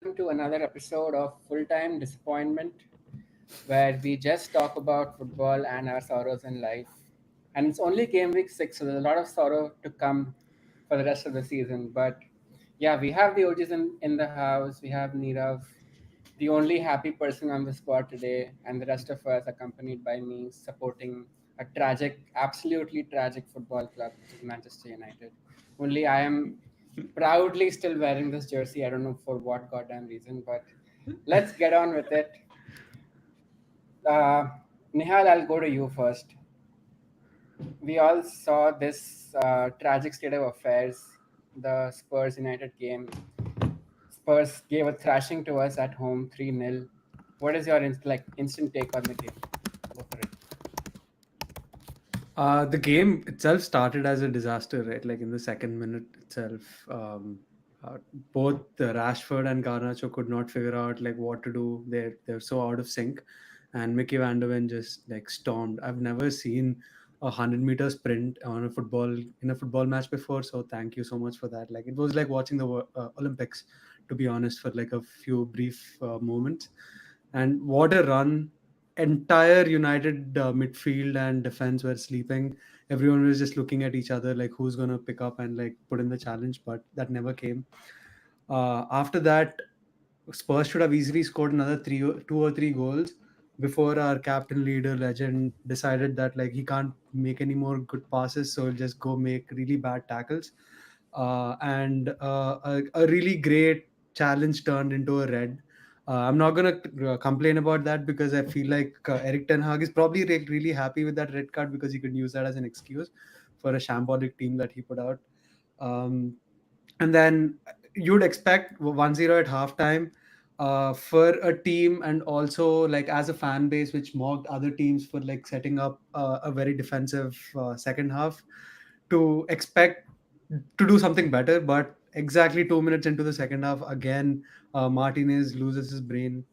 welcome to another episode of Full Time Disappointment, where we just talk about football and our sorrows in life. And it's only game week 6, so there's a lot of sorrow to come for the rest of the season. But yeah, we have the OGs in the house. We have Nirav, the only happy person on the squad today, and the rest of us accompanied by me supporting a tragic, absolutely tragic football club, which is Manchester United. Only I am proudly still wearing this jersey. I don't know for what goddamn reason, but let's get on with it. Uh, Nihal, I'll go to you first. We all saw this tragic state of affairs, the Spurs United game. Spurs gave a thrashing to us at home, 3-0. What is your instant take on the game? Go for it. The game itself started as a disaster, right? Like in the second minute itself, uh, both Rashford and Garnacho could not figure out like what to do. They're so out of sync, and Mickey Van der Ven just like stormed. I've never seen a 100-meter sprint on a football match before. So thank you so much for that. Like it was like watching the Olympics, to be honest, for like a few brief moments. And what a run! Entire United midfield and defense were sleeping. Everyone was just looking at each other like who's gonna pick up and like put in the challenge, but that never came. After that, Spurs should have easily scored another two or three goals before our captain, leader, legend decided that like he can't make any more good passes, so he'll just go make really bad tackles. And a really great challenge turned into a red. I'm not gonna complain about that because I feel like Eric Ten Hag is probably really happy with that red card because he could use that as an excuse for a shambolic team that he put out. Um, and then you'd expect 1-0 at halftime for a team and also like as a fan base which mocked other teams for like setting up a very defensive second half to expect to do something better. But exactly 2 minutes into the second half, again, Martinez loses his brain,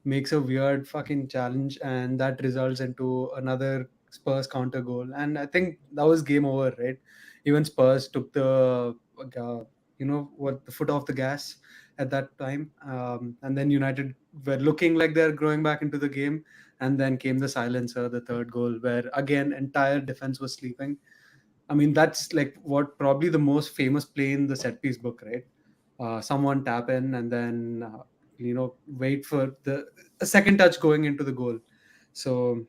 makes a weird fucking challenge, and that results into another Spurs counter goal. And I think that was game over, right? Even Spurs took the foot off the gas at that time, and then United were looking like they're growing back into the game, and then came the silencer, the third goal, where again entire defense was sleeping. I mean, that's like what probably the most famous play in the set piece book, right? Someone tap in and then wait for the a second touch going into the goal. So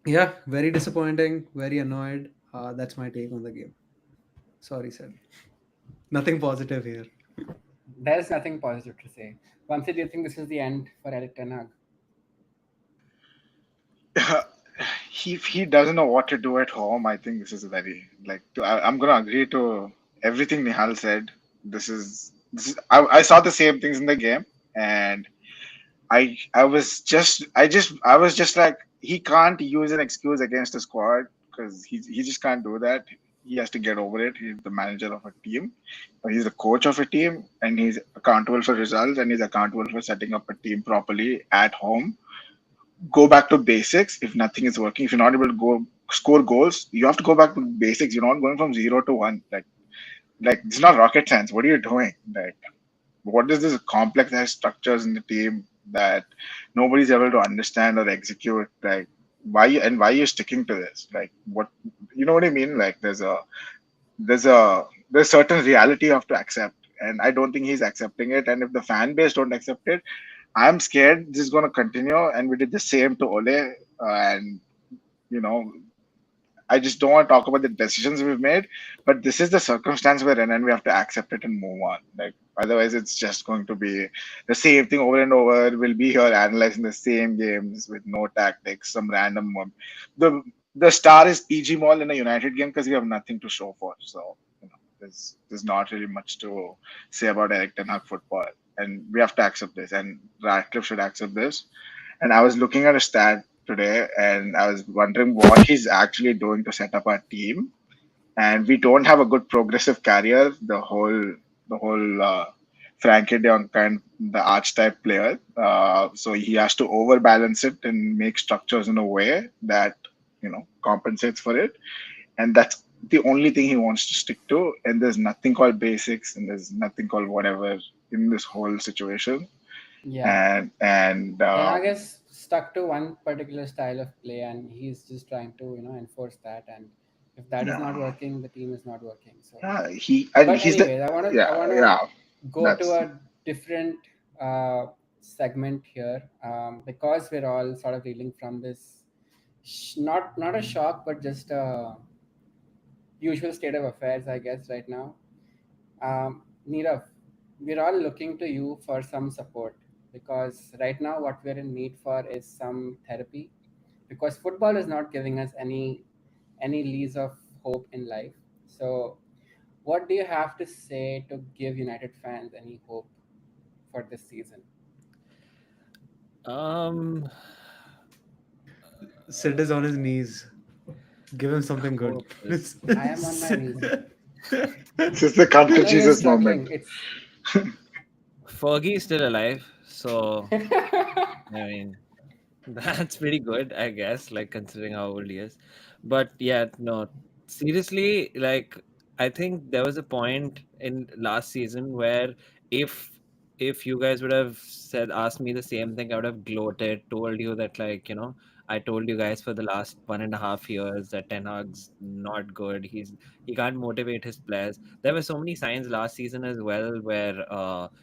yeah, very disappointing, very annoyed. That's my take on the game. Sorry, sir. Nothing positive here. There's nothing positive to say. Vamsi, do you think this is the end for Eric Ten Hag? He doesn't know what to do at home. I think this is very I'm gonna agree to everything Nihal said. I saw the same things in the game, and I was just like he can't use an excuse against a squad because he just can't do that. He has to get over it. He's the manager of a team, or he's the coach of a team, and he's accountable for results, and he's accountable for setting up a team properly at home. Go back to basics. If nothing is working, if you're not able to go score goals, you have to go back to basics. You're not going from 0 to 1. Like it's not rocket science. What are you doing? Like what is this complex has structures in the team that nobody's able to understand or execute? Like why you're sticking to this? Like what you know what I mean? Like there's certain reality you have to accept, and I don't think he's accepting it. And if the fan base don't accept it, I'm scared this is going to continue. And we did the same to Ole, and you know I just don't want to talk about the decisions we've made, but this is the circumstance we're in, and we have to accept it and move on. Like otherwise, it's just going to be the same thing over and over. We'll be here analyzing the same games with no tactics, some random one. The star is PG Mall in a United game because we have nothing to show for. So there's not really much to say about Eric Ten Hag football, and we have to accept this. And Radcliffe should accept this. And I was looking at a stat today, and I was wondering what he's actually doing to set up our team. And we don't have a good progressive carrier. The whole Frankie De Jong kind, the archetype player. So he has to overbalance it and make structures in a way that compensates for it. And that's the only thing he wants to stick to. And there's nothing called basics, and there's nothing called whatever in this whole situation. Yeah. and Ten Hag is stuck to one particular style of play, and he's just trying to enforce that. And if that is not yeah, working, the team is not working. So, he's but the anyways, I yeah, wanna yeah, go to that's a different segment here, because we're all sort of reeling from this, not a shock, but just a usual state of affairs, I guess, right now. Nirav, we're all looking to you for some support, because right now what we're in need for is some therapy, because football is not giving us any lease of hope in life. So, what do you have to say to give United fans any hope for this season? Um, Sid is on his knees. Give him something good. Hope is I am on my knees. this is the come I to know you're Jesus moment. struggling. It's Fergie is still alive, so I mean that's pretty good, I guess, like considering how old he is. But yeah, no, seriously, like I think there was a point in last season where if if you guys would have said asked me the same thing, I would have gloated, told you that like, I told you guys for the last 1.5 years that Ten Hag's not good. He can't motivate his players. There were so many signs last season as well where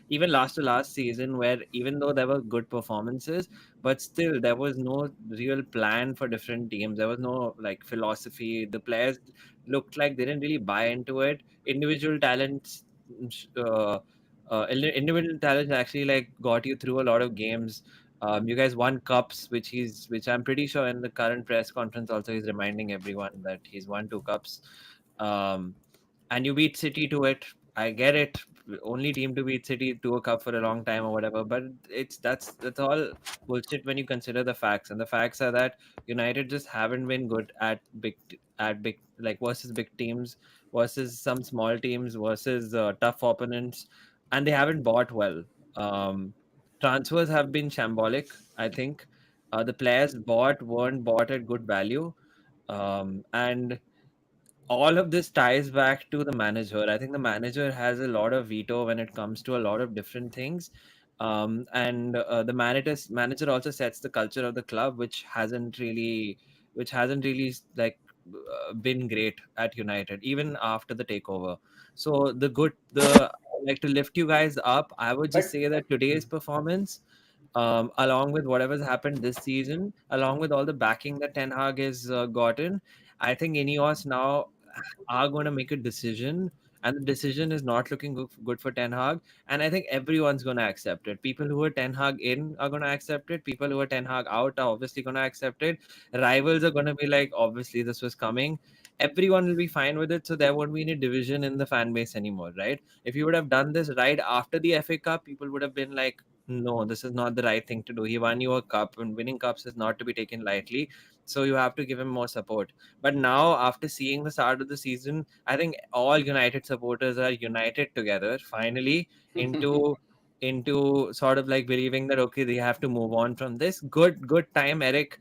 even last to last season where even though there were good performances, but still there was no real plan for different teams. There was no like philosophy. The players looked like they didn't really buy into it. Individual talents individual talents actually like got you through a lot of games. You guys won cups, which I'm pretty sure in the current press conference also he's reminding everyone that he's won 2 cups. um and you beat City to it. I get it. Only team to beat City to a cup for a long time or whatever, but that's all bullshit when you consider the facts. And the facts are that United just haven't been good at big like versus big teams, versus some small teams, versus tough opponents, and they haven't bought well. Um, Transfers have been shambolic. I think the players bought weren't bought at good value, and all of this ties back to the manager. I think the manager has a lot of veto when it comes to a lot of different things. And the manager also sets the culture of the club, which hasn't really like been great at United even after the takeover. So the like to lift you guys up, I would just but say that today's performance, along with whatever's happened this season, along with all the backing that Ten Hag has gotten, I think Ineos now are going to make a decision, and the decision is not looking good for Ten Hag. And I think everyone's going to accept it. People who are Ten Hag in are going to accept it. People who are Ten Hag out are obviously going to accept it. Rivals are going to be like, obviously, this was coming. Everyone will be fine with it. So there won't be any division in the fan base anymore, right? If you would have done this right after the FA Cup, people would have been like, no, this is not the right thing to do. He won you a cup, and winning cups is not to be taken lightly. So you have to give him more support. But now, after seeing the start of the season, I think all United supporters are united together finally into sort of like believing that okay, they have to move on from this. Good time, Eric.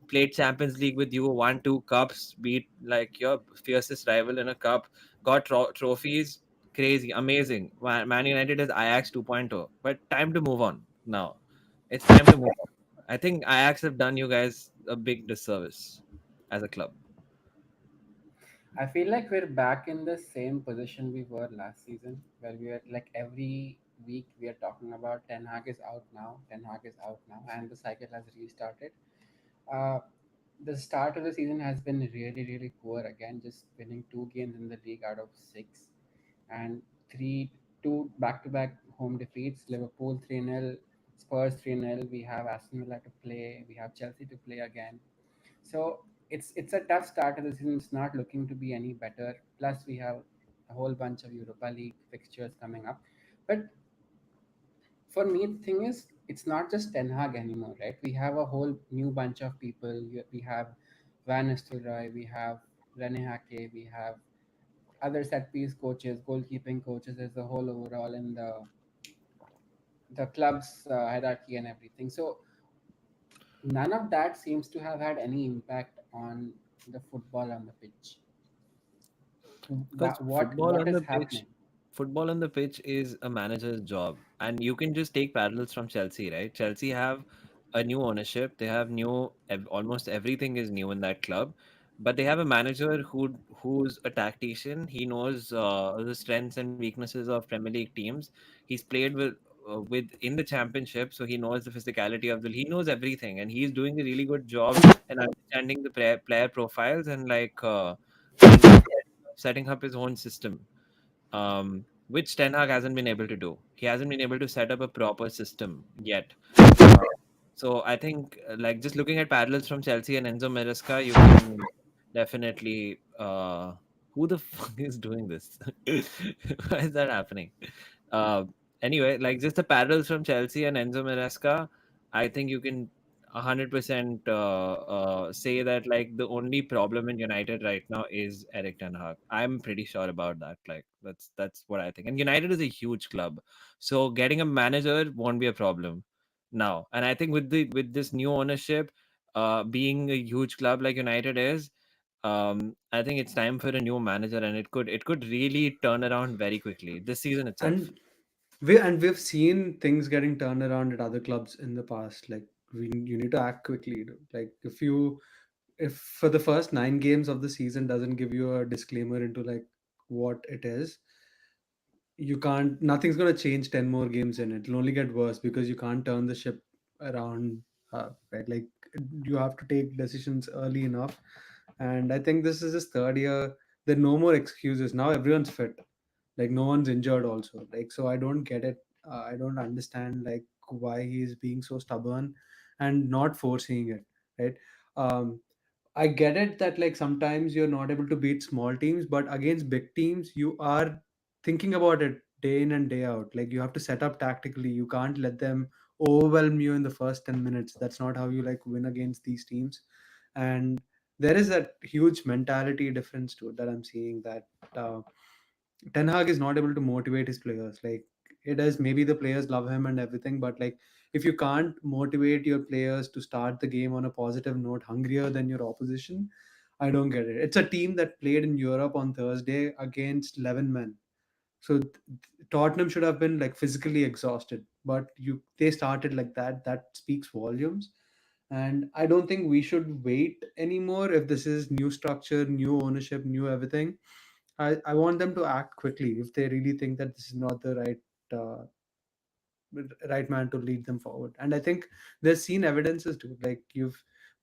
Played Champions League with you, won 2 cups, beat like your fiercest rival in a cup, got trophies. Crazy, amazing. Man United is Ajax 2.0. But time to move on now. It's time to move on. I think Ajax have done you guys a big disservice as a club. I feel like we're back in the same position we were last season, where we were like every week we are talking about Ten Hag is out now, Ten Hag is out now, and the cycle has restarted. Uh, the start of the season has been really, really poor again, just winning 2 games in the league out of 6, and two back-to-back home defeats. Liverpool 3-0, Spurs 3-0. We have Aston Villa to play. We have Chelsea to play again. So it's a tough start of the season. It's not looking to be any better. Plus we have a whole bunch of Europa League fixtures coming up. But for me, the thing is, it's not just Ten Hag anymore, right? We have a whole new bunch of people. We have Van Nistelrooy, we have Rene Hake, we have other set piece coaches, goalkeeping coaches as a whole overall in the club's hierarchy and everything. So none of that seems to have had any impact on the football on the pitch. Because What football what on is the pitch happening? football on the pitch is a manager's job, and you can just take parallels from Chelsea, right? Chelsea have a new ownership. They have almost everything is new in that club, but they have a manager who's a tactician. He knows the strengths and weaknesses of Premier League teams. He's played with in the championship, so he knows the physicality of the. He knows everything, and he's doing a really good job and understanding the player profiles and and setting up his own system, which Ten Hag hasn't been able to do. He hasn't been able to set up a proper system yet. Uh, so I think, like, just looking at parallels from Chelsea and Enzo Maresca, you can definitely. Who the fuck is doing this? Why is that happening? Uh, anyway, like just the parallels from Chelsea and Enzo Maresca, I think you can 100% say that like the only problem in United right now is Eric Ten Hag. I'm pretty sure about that. Like that's what I think. And United is a huge club, so getting a manager won't be a problem now. And I think with this new ownership, being a huge club like United is, I think it's time for a new manager, and it could really turn around very quickly this season itself. And we've seen things getting turned around at other clubs in the past. Like you need to act quickly. Like if for the first 9 games of the season doesn't give you a disclaimer into like what it is, you can't. Nothing's gonna change 10 more games in it. It'll only get worse because you can't turn the ship around. Right, like you have to take decisions early enough. And I think this is his third year. There are no more excuses now. Everyone's fit, like no one's injured also, like so I don't get it. I don't understand like why he's being so stubborn and not foreseeing it, right? um I get it that like sometimes you're not able to beat small teams, but against big teams you are thinking about it day in and day out. Like you have to set up tactically. You can't let them overwhelm you in the first 10 minutes. That's not how you like win against these teams. And there is that huge mentality difference to it that I'm seeing, that uh, Ten Hag is not able to motivate his players. Like it is, maybe the players love him and everything, but like if you can't motivate your players to start the game on a positive note, hungrier than your opposition, I don't get it. It's a team that played in Europe on Thursday against 11 men. So Tottenham should have been like physically exhausted, but they started like that. That speaks volumes. And I don't think we should wait anymore. If this is new structure, new ownership, new everything, I want them to act quickly if they really think that this is not the right man to lead them forward. And I think there's seen evidences to it. Like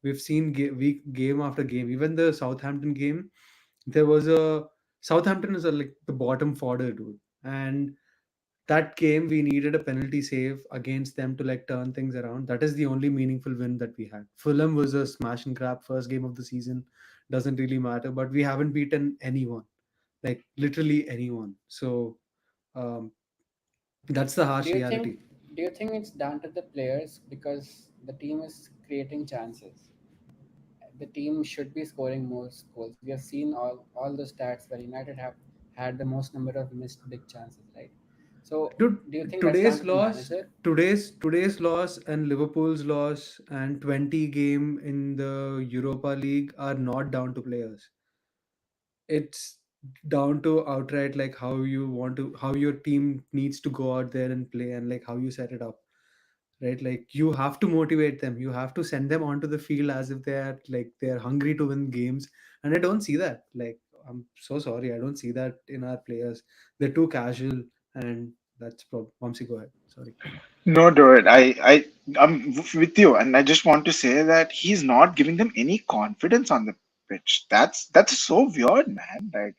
we've seen game after game. Even the Southampton game, there was a Southampton is like the bottom fodder, dude. And that game we needed a penalty save against them to like turn things around. That is the only meaningful win that we had. Fulham was a smash and grab first game of the season. Doesn't really matter, but we haven't beaten anyone, like literally anyone. So um, that's the Do harsh you think reality. do you think it's down to the players because the team is creating chances? The team should be scoring more goals. We have seen all the stats where United have had the most number of missed big chances, right? So Dude, do you think that's down today's to the loss, manager? today's loss, and Liverpool's loss and 20 game in the Europa League are not down to players. It's down to outright like how your team needs to go out there and play, and like how you set it up, right? Like you have to motivate them. You have to send them onto the field as if they're hungry to win games. And I don't see that. Like I'm so sorry, I don't see that in our players. They're too casual. And that's problem. Vamsi, go ahead, sorry. No, dude, I'm with you, and I just want to say that he's not giving them any confidence on the pitch. That's so weird, man. Like,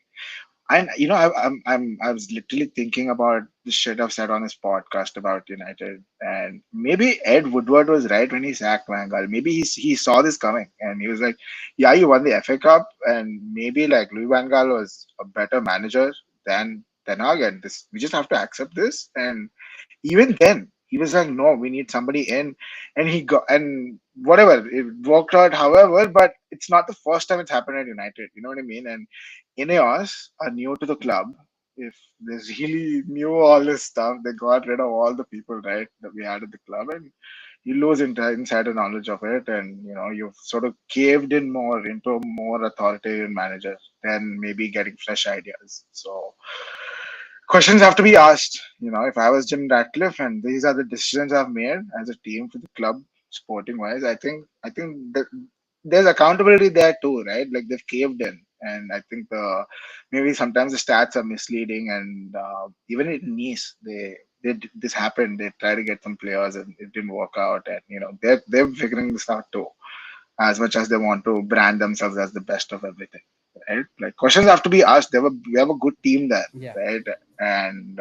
and I was literally thinking about the shit I've said on his podcast about United, and maybe Ed Woodward was right when he sacked Van Gaal. Maybe he saw this coming, and he was like, "Yeah, you won the FA Cup, and maybe like Louis Van Gaal was a better manager than Ten Hag, and this we just have to accept this." And even then, he was like, "No, we need somebody in," and he got and whatever it worked out. However, but it's not the first time it's happened at United. You know what I mean? And Ineos are new to the club. If they really knew all this stuff, they got rid of all the people, right, that we had at the club, and you lose insider knowledge of it, and you've sort of caved in more into a more authoritarian manager than maybe getting fresh ideas. So questions have to be asked. If I was Jim Ratcliffe and these are the decisions I've made as a team for the club, sporting wise, I think that there's accountability there too, right? Like they've caved in, and I think maybe sometimes the stats are misleading, and even in Nice, this happened. They tried to get some players and it didn't work out, and they're figuring this out too, as much as they want to brand themselves as the best of everything, right? Like questions have to be asked. We have a good team there, Yeah. right? And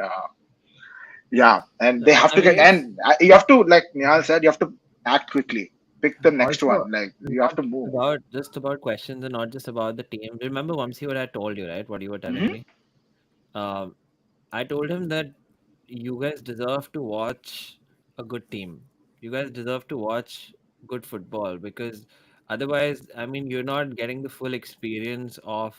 yeah, and they have to get, Today's and you have to, like Nihal said, you have to act quickly. Pick the next Also, one. Like you have not to move. about just about questions and not just about the team. Remember, Vamsi, what I told you, right? What you were telling Hmm. me. Um, I told him that you guys deserve to watch a good team. You guys deserve to watch good football because otherwise, I mean, you're not getting the full experience of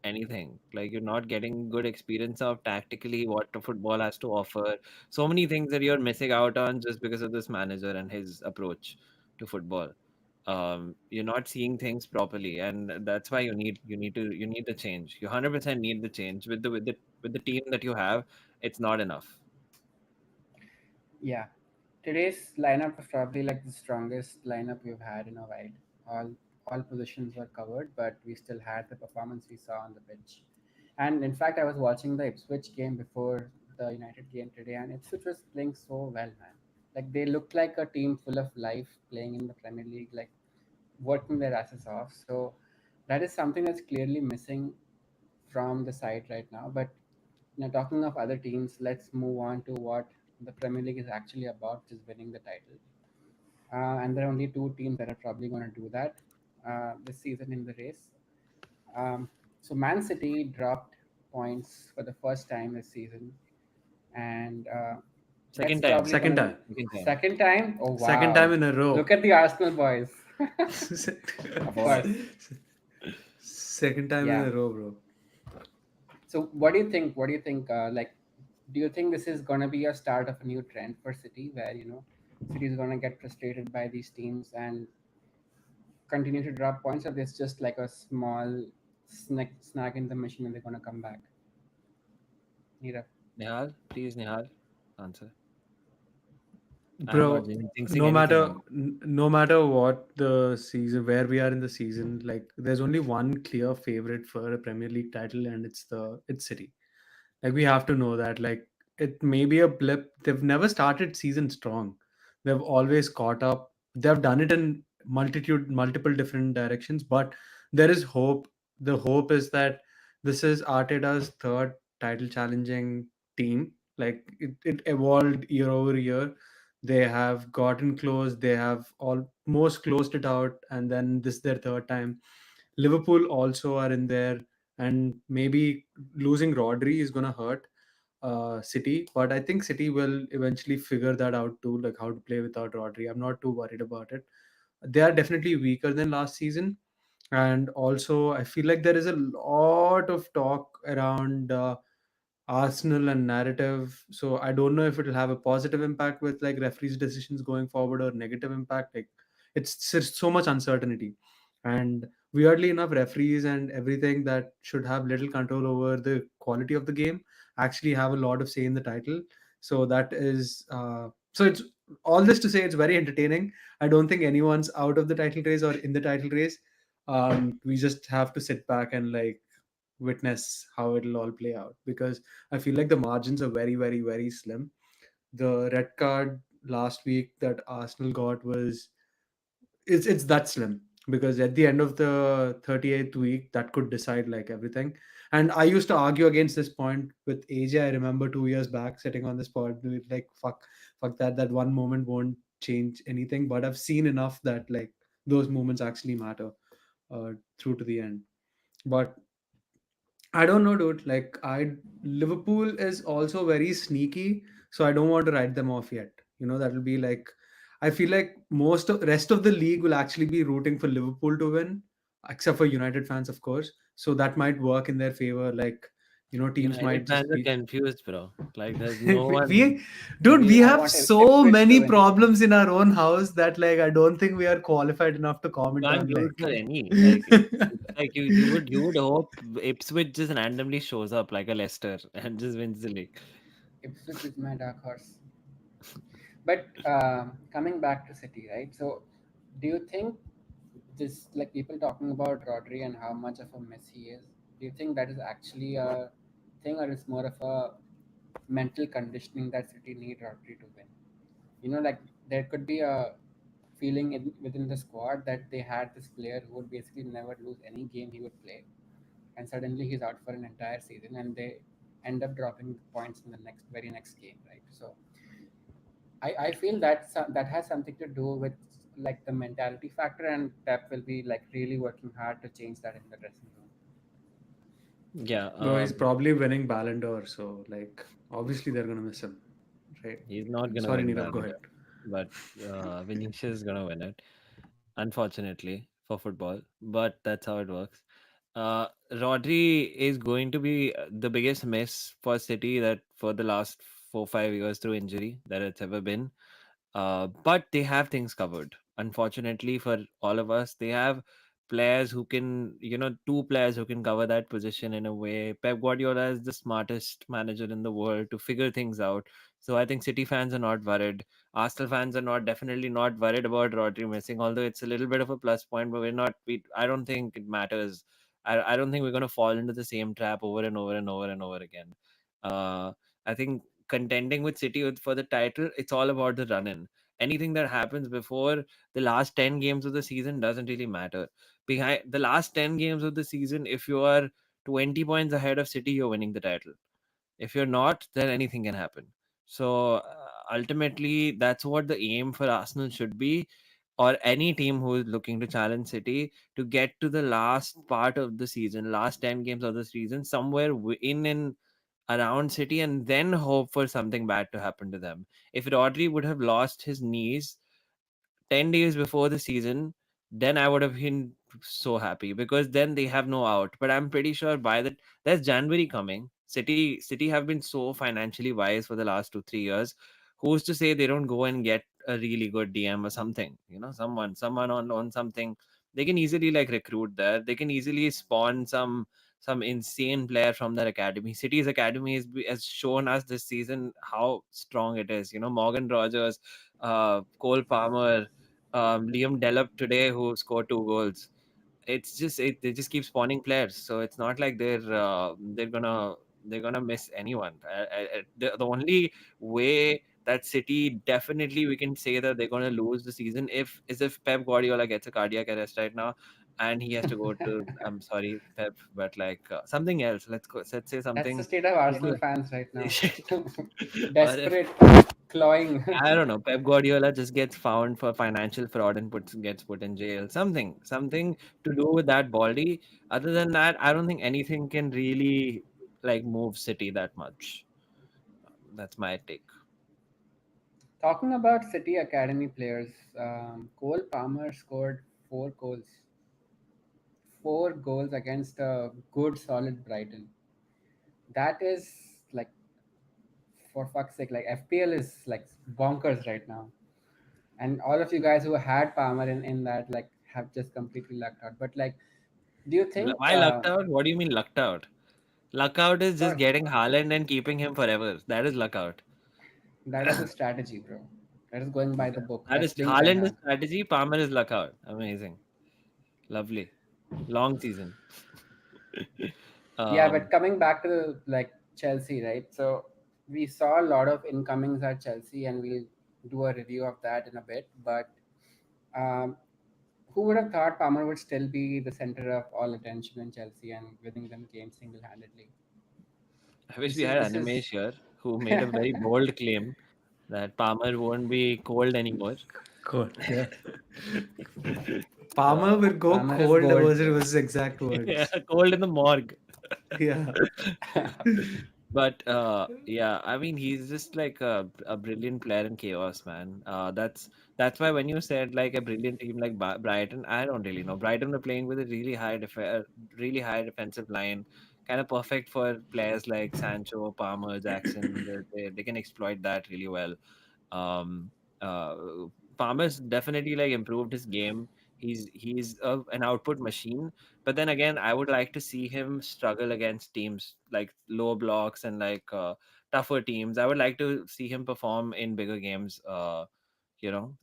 anything. Like you're not getting good experience of tactically what the football has to offer. So many things that you're missing out on just because of this manager and his approach to football. You're not seeing things properly, and that's why you need the change. You 100% need the change with the team that you have. It's not enough. Yeah, today's lineup was probably like the strongest lineup we've had in a while. All all positions were covered, but we still had the performance we saw on the pitch. And in fact, I was watching the Ipswich game before the United game today, and Ipswich was playing so well, man. Like they looked like a team full of life playing in the Premier League, like working their asses off. So that is something that's clearly missing from the side right now. But talking of other teams, let's move on to what the Premier League is actually about, which is winning the title. And there are only two teams that are probably going to do that this season in the race. Um, so Man City dropped points for the first time this season, and that's Second time, probably going Second to be time. second time. second time. Oh Second time wow! in a row. Look at the Arsenal boys. Of Boy, course, Second time in yeah. a row, bro. So what do you think? What do you think? Do you think this is gonna be a start of a new trend for City, where City is gonna get frustrated by these teams and continue to drop points, or this just like a small snag in the machine and they're gonna come back? Neera. Nihal, please, Nihal, answer. I'm not Bro, jinxing anything now. no matter what the season, where we are in the season, like there's only one clear favorite for a Premier League title, and it's City. Like we have to know that. Like it may be a blip. They've never started season strong. They've always caught up. They've done it in multiple different directions, but there is hope. The hope is that this is Arteta's third title challenging team. Like it evolved year over year. They have gotten close. They have almost closed it out, and then this is their third time. Liverpool also are in there, and maybe losing Rodri is gonna hurt City, but I think City will eventually figure that out too, like how to play without Rodri. I'm not too worried about it. They are definitely weaker than last season, and also I feel like there is a lot of talk around Arsenal and narrative. So I don't know if it'll have a positive impact with like referees' decisions going forward or negative impact. Like it's just so much uncertainty. And weirdly enough, referees and everything that should have little control over the quality of the game actually have a lot of say in the title. So that is so it's all this to say it's very entertaining. I don't think anyone's out of the title race or in the title race. We just have to sit back and like witness how it'll all play out because I feel like the margins are very, very, very slim. The red card last week that Arsenal got was it's that slim because at the end of the 38th week that could decide like everything. And I used to argue against this point with AJ. I remember 2 years back sitting on this pod like fuck that one moment won't change anything. But I've seen enough that like those moments actually matter through to the end. But I don't know, dude. Like, Liverpool is also very sneaky, so I don't want to write them off yet. That'll be like, I feel like most of rest of the league will actually be rooting for Liverpool to win, except for United fans, of course. So that might work in their favor. Like, Teams United might fans just are be confused, bro. Like, there's no one. we dude, we I have want so Ipswich to many win. problems in our own house that like I don't think we are qualified enough to You comment can't on root like for any. Like, it's like you would hope Ipswich just randomly shows up like a Leicester and just wins the league. Ipswich is my dark horse. But coming back to City, right? So, do you think this, like people talking about Rodri and how much of a mess he is? Do you think that is actually a thing, or is more of a mental conditioning that City need Rodri to win? Like there could be a feeling within the squad that they had this player who would basically never lose any game he would play, and suddenly he's out for an entire season, and they end up dropping points in the very next game, right? So I feel that that has something to do with like the mentality factor, and Pep will be like really working hard to change that in the dressing room. Yeah, bro, he's probably winning Ballon d'Or, so like obviously they're gonna miss him, right? he's not gonna Sorry, win Nirav, go Ballon ahead. d'Or, but Vinicius is gonna win it. Unfortunately for football, but that's how it works. Rodri is going to be the biggest miss for City that for the last 4 5 years through injury that it's ever been. But they have things covered. Unfortunately for all of us, they have players who can, two players who can cover that position in a way. Pep Guardiola is the smartest manager in the world to figure things out. So I think City fans are not worried. Arsenal fans are not definitely not worried about Rodri missing, although it's a little bit of a plus point, but we're not. I don't think it matters. I don't think we're going to fall into the same trap over and over and over and over again. Uh, I think contending with City for the title, it's all about the run in. Anything that happens before the last 10 games of the season doesn't really matter. Behind the last 10 games of the season, if you are 20 points ahead of City, you're winning the title. If you're not, then anything can happen. So ultimately, that's what the aim for Arsenal should be, or any team who is looking to challenge City, to get to the last part of the season, last 10 games of the season, somewhere in and around City, and then hope for something bad to happen to them. If Rodri would have lost his knees 10 days before the season, then I would have been so happy because then they have no out. But I'm pretty sure by that there's January coming. City have been so financially wise for the last 2 3 years. Who's to say they don't go and get a really good DM or something? Someone on something. They can easily like recruit there. They can easily spawn some insane player from their academy. City's academy has shown us this season how strong it is. Morgan Rogers, Cole Palmer, Liam Delap today, who scored 2 goals. They just keep spawning players, so it's not like they're gonna miss anyone. The only way that City definitely we can say that they're gonna lose the season if Pep Guardiola gets a cardiac arrest right now, and he has to go to, I'm sorry Pep, but like something else. Let's say That's the something. state of Arsenal fans right now. Or if Desperate, clawing. I don't know, Pep Guardiola just gets found for financial fraud and gets put in jail. Something to do with that body. Other than that, I don't think anything can really like move City that much. That's my take. Talking about City Academy players, Cole Palmer scored 4 goals. 4 goals against a good, solid Brighton. That is like, for fuck's sake, like FPL is like bonkers right now. And all of you guys who had Palmer in that like have just completely lucked out. But like, do you think Why lucked out? What do you mean lucked out? Luck out is just for getting Haaland and keeping him forever. That is luck out. that is a strategy, bro? That is going by the book. That That's is being Ten Haaland is Hag. strategy. Palmer is luck out. Amazing, lovely, long season. Yeah, but um, coming back to like Chelsea, right? So we saw a lot of incomings at Chelsea, and we'll do a review of that in a bit. But um, who would have thought Palmer would still be the center of all attention in Chelsea and winning them games single-handedly? I wish This we is had this is Animesh here, who made a very bold claim that Palmer won't be cold anymore. Cool. Yeah. Palmer uh, will go Palmer is cold gold, was bro. his exact yeah, words. cold in the morgue. Yeah. But yeah, I mean, he's just like a brilliant player in chaos, man. That's why when you said like a brilliant team like Brighton, I don't really know. Brighton are playing with a really high defensive line. kind of perfect for players like Sancho, Palmer, Jackson. They can exploit that really well. Um, uh, Palmer's definitely like improved his game. He's an output machine. But then again, I would like to see him struggle against teams like low blocks and like tougher teams. I would like to see him perform in bigger games.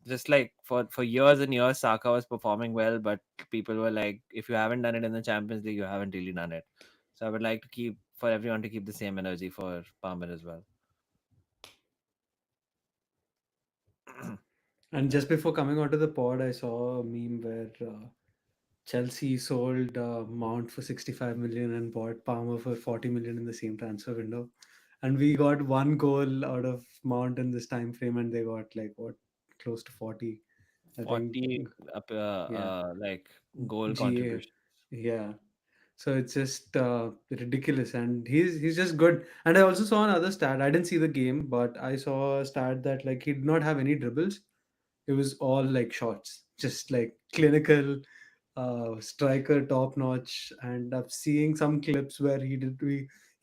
Just like for years and years, Saka was performing well, but people were like, if you haven't done it in the Champions League, you haven't really done it. So I would like to keep for everyone to keep the same energy for Palmer as well. And just before coming onto the pod, I saw a meme where Chelsea sold Mount for 65 million and bought Palmer for 40 million in the same transfer window. And we got one goal out of Mount in this time frame, and they got like what, close to 40, I think. 40 up, Yeah, like goal GA. contribution. Yeah. So it's just ridiculous, and he's just good. And I also saw another stat. I didn't see the game, but I saw a stat that like he did not have any dribbles. It was all like shots, just like clinical, striker top notch. And I'm seeing some clips where he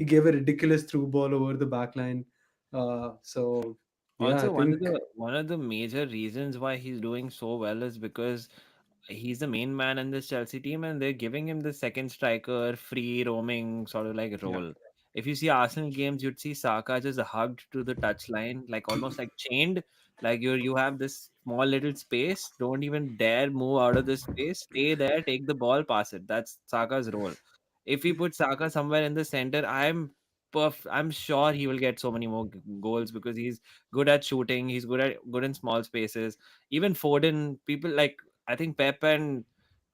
gave a ridiculous through ball over the back line. So yeah, I Also, think one of the major reasons why he's doing so well is because he's the main man in this Chelsea team, and they're giving him the second striker, free roaming sort of like yeah. role. If you see Arsenal games, you'd see Saka just hugged to the touchline, like almost like chained. Like you have this small little space. Don't even dare move out of this space. Stay there, take the ball, pass it. That's Saka's role. If we put Saka somewhere in the center, I'm sure he will get so many more goals because he's good at shooting. He's good in small spaces. Even Foden, people like I think Pep and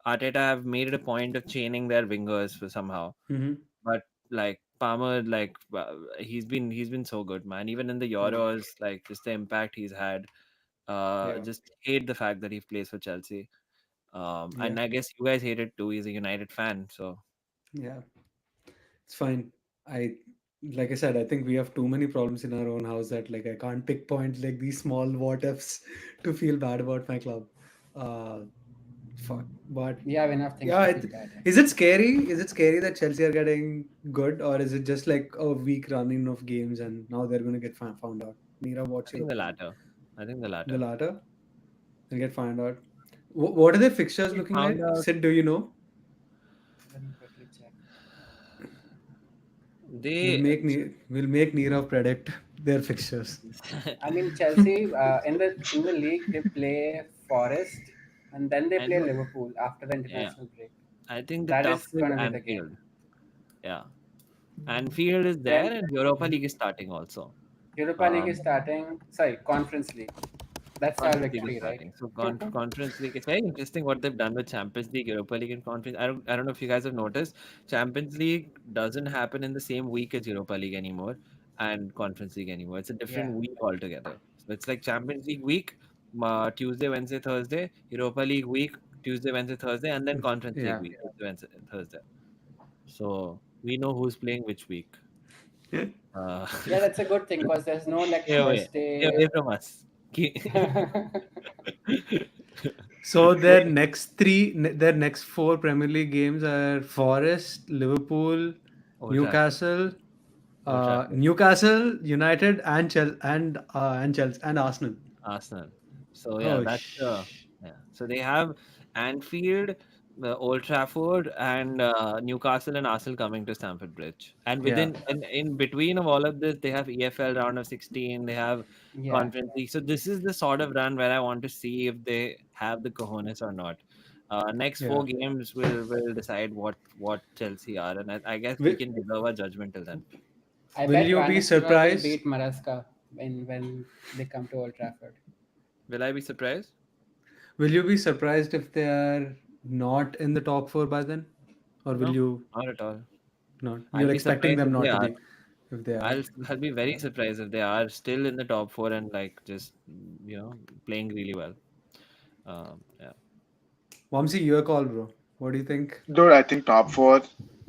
Arteta have made it a point of chaining their wingers for somehow. Hmm. But like Palmer, like he's been so good, man. Even in the Yeah, Euros, like just the impact he's had. yeah, Just hate the fact that he plays for Chelsea. yeah, And I guess you guys hate it too. He's a United fan, so yeah. It's fine. I Like I said, I think we have too many problems in our own house that like I can't pick points like these small what ifs to feel bad about my club. Uh, Fuck. But We have enough things yeah, to feel bad in. is it scary? Is it scary that Chelsea are getting good, or is it just like a week running of games and now they're going to get found out? Mira, I what's your think the opinion? latter. I think the The latter. latter, they'll get found out. What are their fixtures We looking found like? out Sid, do you know? Let me quickly check. they We'll make Nira predict their fixtures. I mean, Chelsea in the league they play Forest and then they I play know. Liverpool after the Yeah, international break. I think the That tough is is going to be the game. Anfield. Yeah, Anfield is there, Then and Europa League is starting also. Europa League is Um, starting. Sorry, Conference League. That's our Conference League is victory, right? starting. So Conference League, it's very interesting what they've done with Champions League, Europa League, and Conference. I don't know if you guys have noticed. Champions League doesn't happen in the same week as Europa League anymore, and Conference League anymore. It's a Yeah. different week altogether. So it's like Champions League week, Tuesday, Wednesday, Thursday. Europa League week, Tuesday, Wednesday, Thursday, and then Conference League Yeah. week, Tuesday, Wednesday, Thursday. So we know who's playing which week. Uh, Yeah, that's a good thing because there's no like stay away, stay Thursday. away from us. So their next four Premier League games are Forest, Liverpool, Old Trafford. Newcastle, Old Trafford. United, and Chelsea and Arsenal. Arsenal. So yeah, Oh, that's yeah. So they have Anfield, Old Trafford, and Newcastle and Arsenal coming to Stamford Bridge. And yeah, in between of all of this, they have EFL round of 16. They have Yeah. Conference League. So this is the sort of run where I want to see if they have the cojones or not. Next yeah. four games will decide what Chelsea are, and I guess we Will, can reserve our judgment till then. I will bet you Van be Nistelrooy will surprised? beat Maraska when they come to Old Trafford. Will I be surprised? Will you be surprised if they are not in the top four by then, or will No, you not at all. not? I'll You're be expecting surprised them if they not to are. be, if they are. I'll be very surprised if they are still in the top four and like just playing really well. Yeah, Vamsi, your call, bro. What do you think? Dude, I think top four.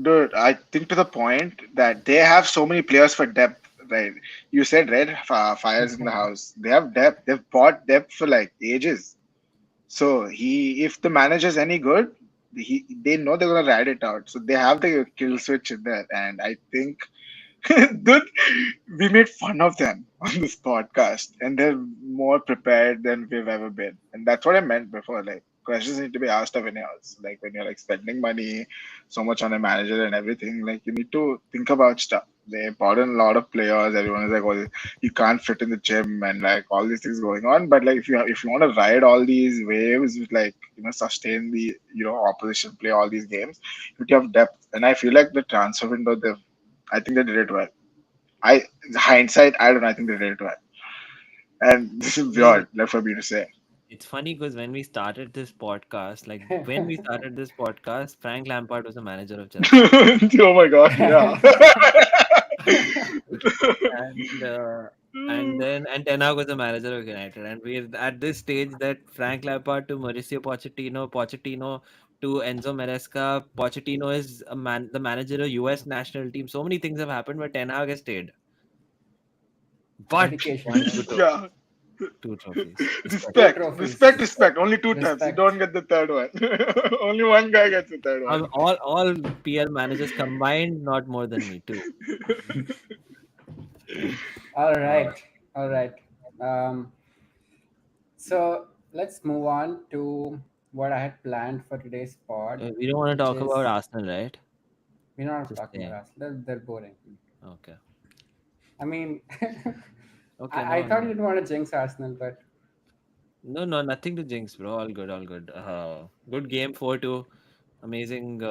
Dude, I think to the point that they have so many players for depth. Right? You said red fires in the house. They have depth. They've bought depth for like ages. So if the manager's any good, they know they're gonna ride it out, so they have the kill switch in there, and I think dude, we made fun of them on this podcast, and they're more prepared than we've ever been. And that's what I meant before. Like, questions need to be asked of anyone else. Like, when you're like spending money so much on a manager and everything, like, you need to think about stuff. They brought in a lot of players. Everyone is like, "Oh, you can't fit in the gym," and like all these things going on. But like, if you want to ride all these waves, with like sustain the opposition play all these games, you have depth. And I feel like the transfer window, I think they did it well. I hindsight, I don't know. I think they did it well, and this is Yeah, weird, like for me to say. it's funny because when we started this podcast, like when we started this podcast, Frank Lampard was the manager of Chelsea, Oh my god, yeah. and and Ten Hag was the manager of United, and we're at this stage that Frank Lampard to Mauricio Pochettino, Pochettino to Enzo Maresca, Pochettino is the manager of US national team. So many things have happened, but Ten Hag has stayed, but Dedication, won man. Yeah, two trophies. Respect. Two respect, trophies. respect, respect. Only two times. You Respect. don't get the third one. Only one guy gets the third one. All PL managers combined, not more than me too. All Uh, right, all right. Um, so let's move on to what I had planned for today's pod, we don't want to which talk about is Arsenal, right? we're not Just talking about saying. us. They're boring. Okay. I mean, Okay. I No, thought no, you didn't want to jinx Arsenal, but no, nothing to jinx, bro. All good, all good. Good game 4-2. Amazing.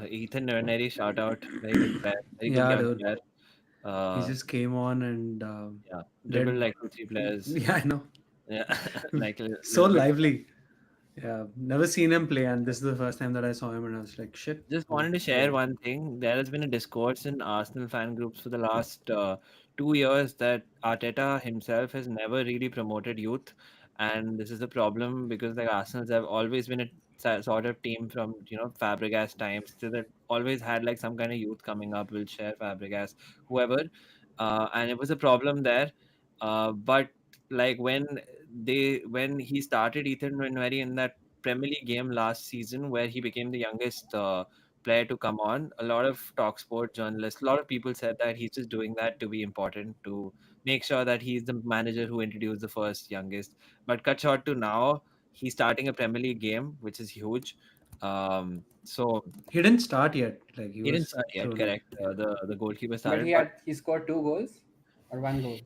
Ethan Nerneri shout out. Very good player. Very good Yeah, young dude. player. He Uh, just came on and yeah, dribbled did. like two, three players. Yeah, I know. Yeah, like a So little bit. lively. Yeah, never seen him play, and this is the first time that I saw him, and I was like, shit. Just Oh, wanted to share great. one thing. There has been a discourse in Arsenal fan groups for the last 2 years that Arteta himself has never really promoted youth, and this is a problem because like Arsenal's have always been a sort of team from Fabregas times. So that always had like some kind of youth coming up, Wilshere, Fabregas, whoever, and it was a problem there. But like when he started Ethan Nwaneri in that Premier League game last season where he became the youngest player to come on. A lot of Talksport journalists, a lot of people said that he's just doing that to be important, to make sure that he's the manager who introduced the first youngest. But cut short to now, he's starting a Premier League game, which is huge. So He didn't start yet. Like he he didn't was start yet, thrown in. correct? The goalkeeper but started, but he scored 2 goals or 1 goal.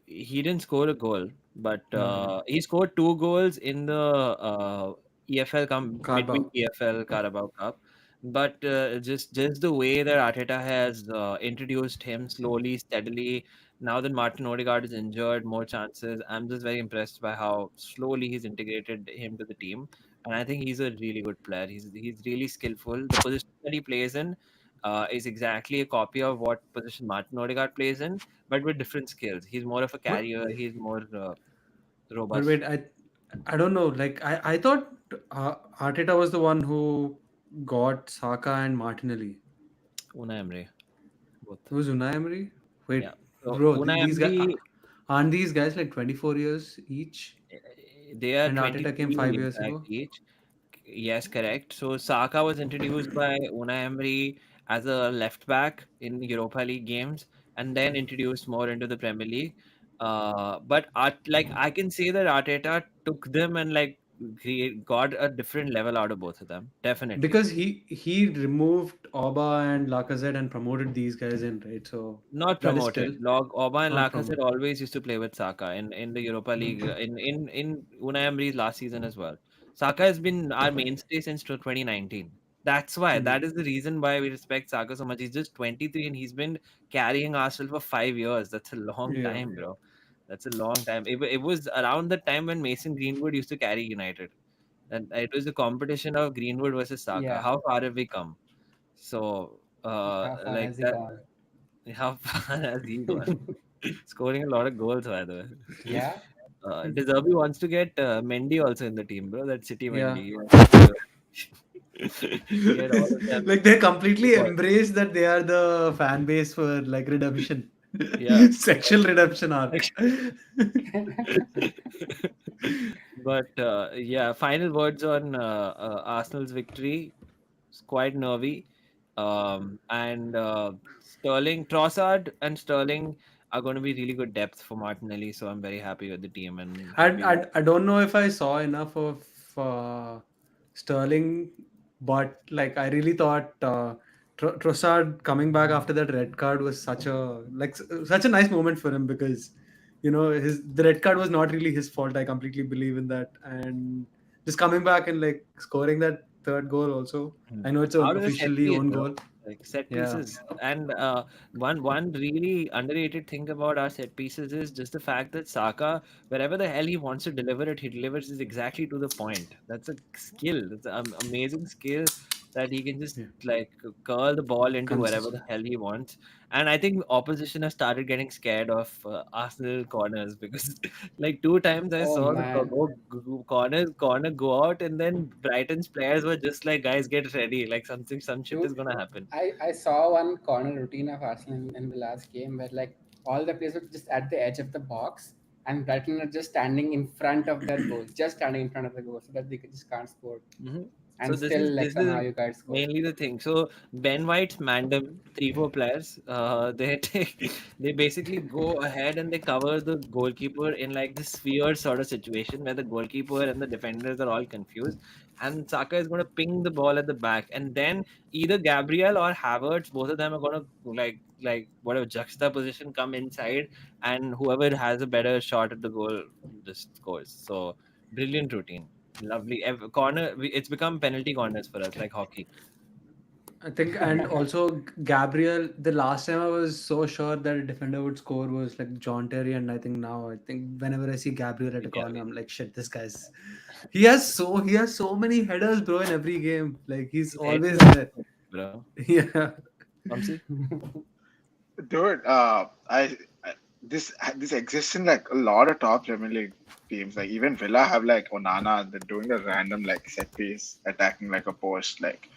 he didn't score a goal, but No, he scored 2 goals in the EFL midweek Carabao. EFL Carabao Cup. But just the way that Arteta has introduced him slowly, steadily. Now that Martin Odegaard is injured, more chances. I'm just very impressed by how slowly he's integrated him to the team, and I think he's a really good player. He's really skillful. The position that he plays in is exactly a copy of what position Martin Odegaard plays in, but with different skills. He's more of a But carrier. He's more but robust. wait, I don't know. Like I thought Arteta was the one who got Saka and Martinelli. Unai Emery, both. It was Unai Emery. Wait, Yeah. So bro, Unai these guys Emery, aren't these guys like 24 years each? they are And Arteta came 23 5 in years fact ago. each. Yes, correct. So Saka was introduced by Unai Emery as a left back in Europa League games, and then introduced more into the Premier League. But like I can say that Arteta took them and like got a different level out of both of them. Definitely. Because he removed Oba and Lacazette and promoted these guys in, right? So Not that is promoted. still Oba and not Lacazette promoted. always used to play with Saka in the Europa League in Unai Emery's last season as well. Saka has been our mainstay since 2019. That's why. Hmm. That is the reason why we respect Saka so much. He's just 23 and he's been carrying Arsenal for 5 years. That's a long Yeah. time, bro. That's a long time. It was around the time when Mason Greenwood used to carry United. And it was a competition of Greenwood versus Saka. Yeah. How far have we come? So, How far like has he that. gone? How far has he gone? Scoring a lot of goals, by the way. Yeah. De Zerbi wants to get Mendy also in the team, bro. That City Yeah. Mendy. He wants to get all of them. Like they completely What? embrace that they are the fan base for like redemption. Yeah. Sexual redemption arc. But yeah, final words on Arsenal's victory. It's quite nervy. And Trossard and Sterling are going to be really good depth for Martinelli. So I'm very happy with the team and I, happy with. I don't know if I saw enough of uh, Sterling, but like I really thought Trossard coming back after that red card was such a nice moment for him, because his the red card was not really his fault. I completely believe in that, and just coming back and like scoring that third goal also. Hmm. I know it's an Out of the set officially piece, own bro. goal. Like set Yeah, pieces, and one really underrated thing about our set pieces is just the fact that Saka, wherever the hell he wants to deliver it, he delivers it exactly to the point. That's a skill. That's an amazing skill that he can just yeah, like curl the ball into wherever the consistent. hell he wants. And I think opposition has started getting scared of Arsenal corners because like two times I Oh saw the man. corner go out, and then Brighton's players were just like, guys, get ready, like some shit Dude, is gonna happen. I saw one corner routine of Arsenal in the last game where like all the players were just at the edge of the box and Brighton are just standing in front of their goal, just standing in front of the goal so that they just can't score. Mhm. So And still like this somehow is you guys score. mainly the thing. So Ben White's Mandem, 3-4 players, they take they basically go ahead and they cover the goalkeeper in like this sphere sort of situation where the goalkeeper and the defenders are all confused, and Saka is going to ping the ball at the back, and then either Gabriel or Havertz, both of them are going to like whatever juxtaposition come inside, and whoever has a better shot at the goal just scores. So brilliant routine. Lovely. It's become penalty corners for us, like hockey. I think, and also Gabriel. The last time I was so sure that a defender would score was like John Terry, and I think now I think whenever I see Gabriel at a Yeah, corner, I'm like, shit, this guy's. He has so many headers, bro, in every game. Like he's he's any always there. bro. Yeah, Vamsi? Dude, I this exists in like a lot of top Premier League teams. Like even Villa have like Onana. They're doing a random like set piece attacking like a post. Like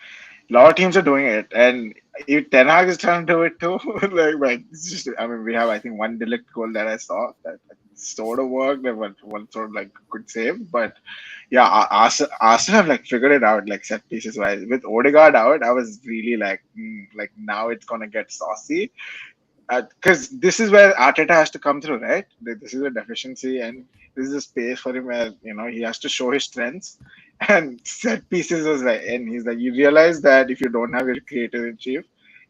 a lot of teams are doing it, and if Ten Hag is trying to do it too. like it's just. I mean, we have I think one delect goal that I saw that sort of worked. That one sort of like good save, but yeah, Arsenal have like figured it out like set pieces wise. With Odegaard out, I was really like, like now it's gonna get saucy because this is where Arteta has to come through, right? This is a deficiency, and this is a space for him where he has to show his strengths. And set pieces was like, and he's like, you realize that if you don't have your creator in chief,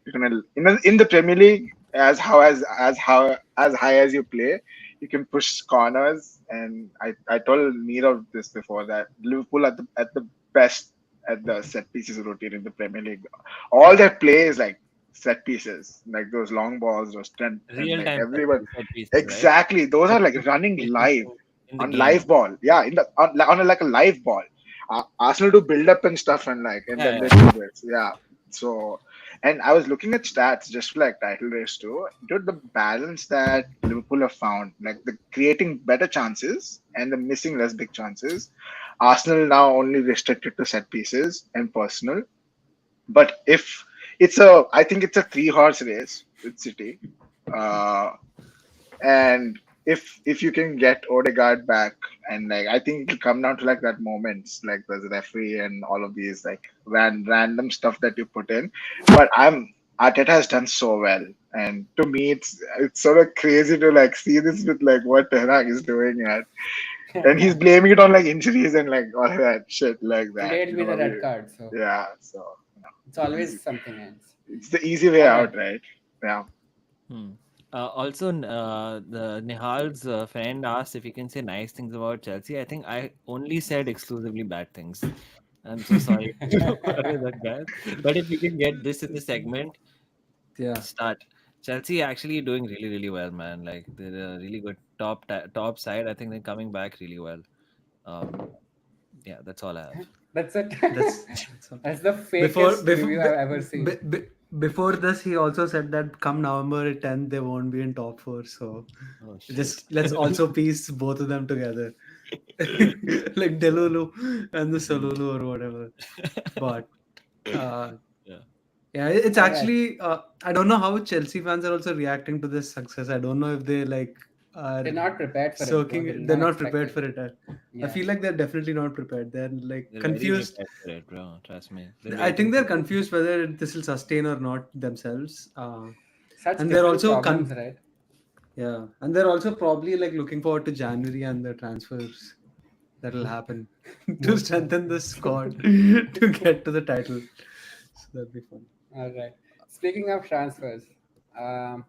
you're gonna in the Premier League as high as you play, you can push corners. And I told Nirav this before that Liverpool at the best at the set pieces routine in the Premier League. All their play is like set pieces, like those long balls, those 10, and Real like time everyone. set pieces, right? Exactly, those The are like running live position in the on live game. ball. Yeah, in the on like a live ball. Arsenal do build up and stuff, and like, and Yeah, then yeah. they do this. Yeah. So, and I was looking at stats just for like title race too. Dude, the balance that Liverpool have found, like the creating better chances and the missing less big chances. Arsenal now only restricted to set pieces and personal. But if I think it's a three-horse race with City. Uh, and if you can get Odegaard back, and like I think it'll come down to like that moments, like the referee and all of these like random stuff that you put in. But Arteta has done so well, and to me it's sort of crazy to like see this with like what Ten Hag is doing, and he's blaming it on like injuries and like all that shit like that. Today it'll be the red card, so Yeah, so it's always easy. something else. It's the easy way All out, right. right? Yeah. Hmm. Also, the Nihal's friend asked if he can say nice things about Chelsea. I think I only said exclusively bad things. I'm so sorry for that, guys. But if we can get this in the segment, yeah. start. Chelsea actually doing really, really well, man. Like they're a really good top side. I think they're coming back really well. Um, yeah, that's all I have. That's it. That's all. That's the Before fakest before review I've ever seen. before this, he also said that come November 10th they won't be in top four. So Oh shit. just let's also piece both of them together, like Delulu and the Solulu or whatever. But uh, Yeah. Yeah, it's All right. actually I don't know how Chelsea fans are also reacting to this success. I don't know if they like are They're not prepared for it, bro. soaking They it. did They're not not expect prepared it. for it. I Yeah. feel like they're definitely not prepared. They're like They're very confused. prepared for it, bro. Trust me. They're I waiting think for they're it. confused whether this will sustain or not themselves. Such And they're different also problems, right? yeah, and they're also probably like looking forward to January and the transfers that will happen to Most strengthen the likely. squad to get to the title. So that'll be fun. All right. Speaking of transfers, um,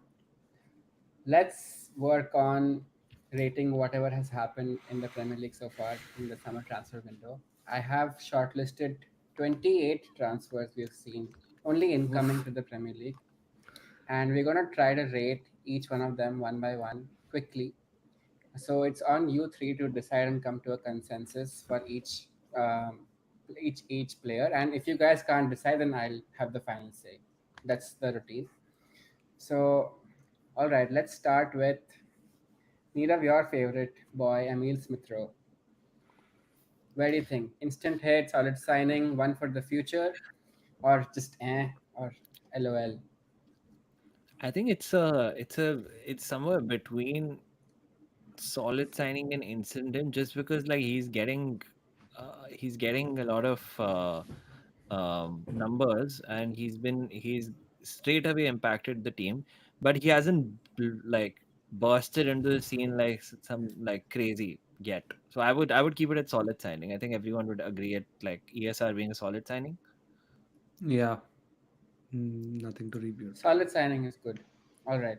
let's work on rating whatever has happened in the Premier League so far in the summer transfer window. I have shortlisted 28 transfers we've seen only incoming Oof. to the Premier League, and we're gonna try to rate each one of them one by one quickly. So it's on you three to decide and come to a consensus for um, each player. And if you guys can't decide, then I'll have the final say. That's the routine. So, all right, let's start with Neerav, your favorite boy, Emil Smith-Rowe. Where do you think? Instant hit, solid signing, one for the future, or just or LOL? I think it's somewhere between solid signing and incident, just because like he's getting a lot of numbers, and he's straight away impacted the team, but he hasn't like bursted into the scene like some like crazy yet. So I would keep it at solid signing. I think everyone would agree at like ESR being a solid signing. Yeah, nothing to rebuild. Solid signing is good. All right.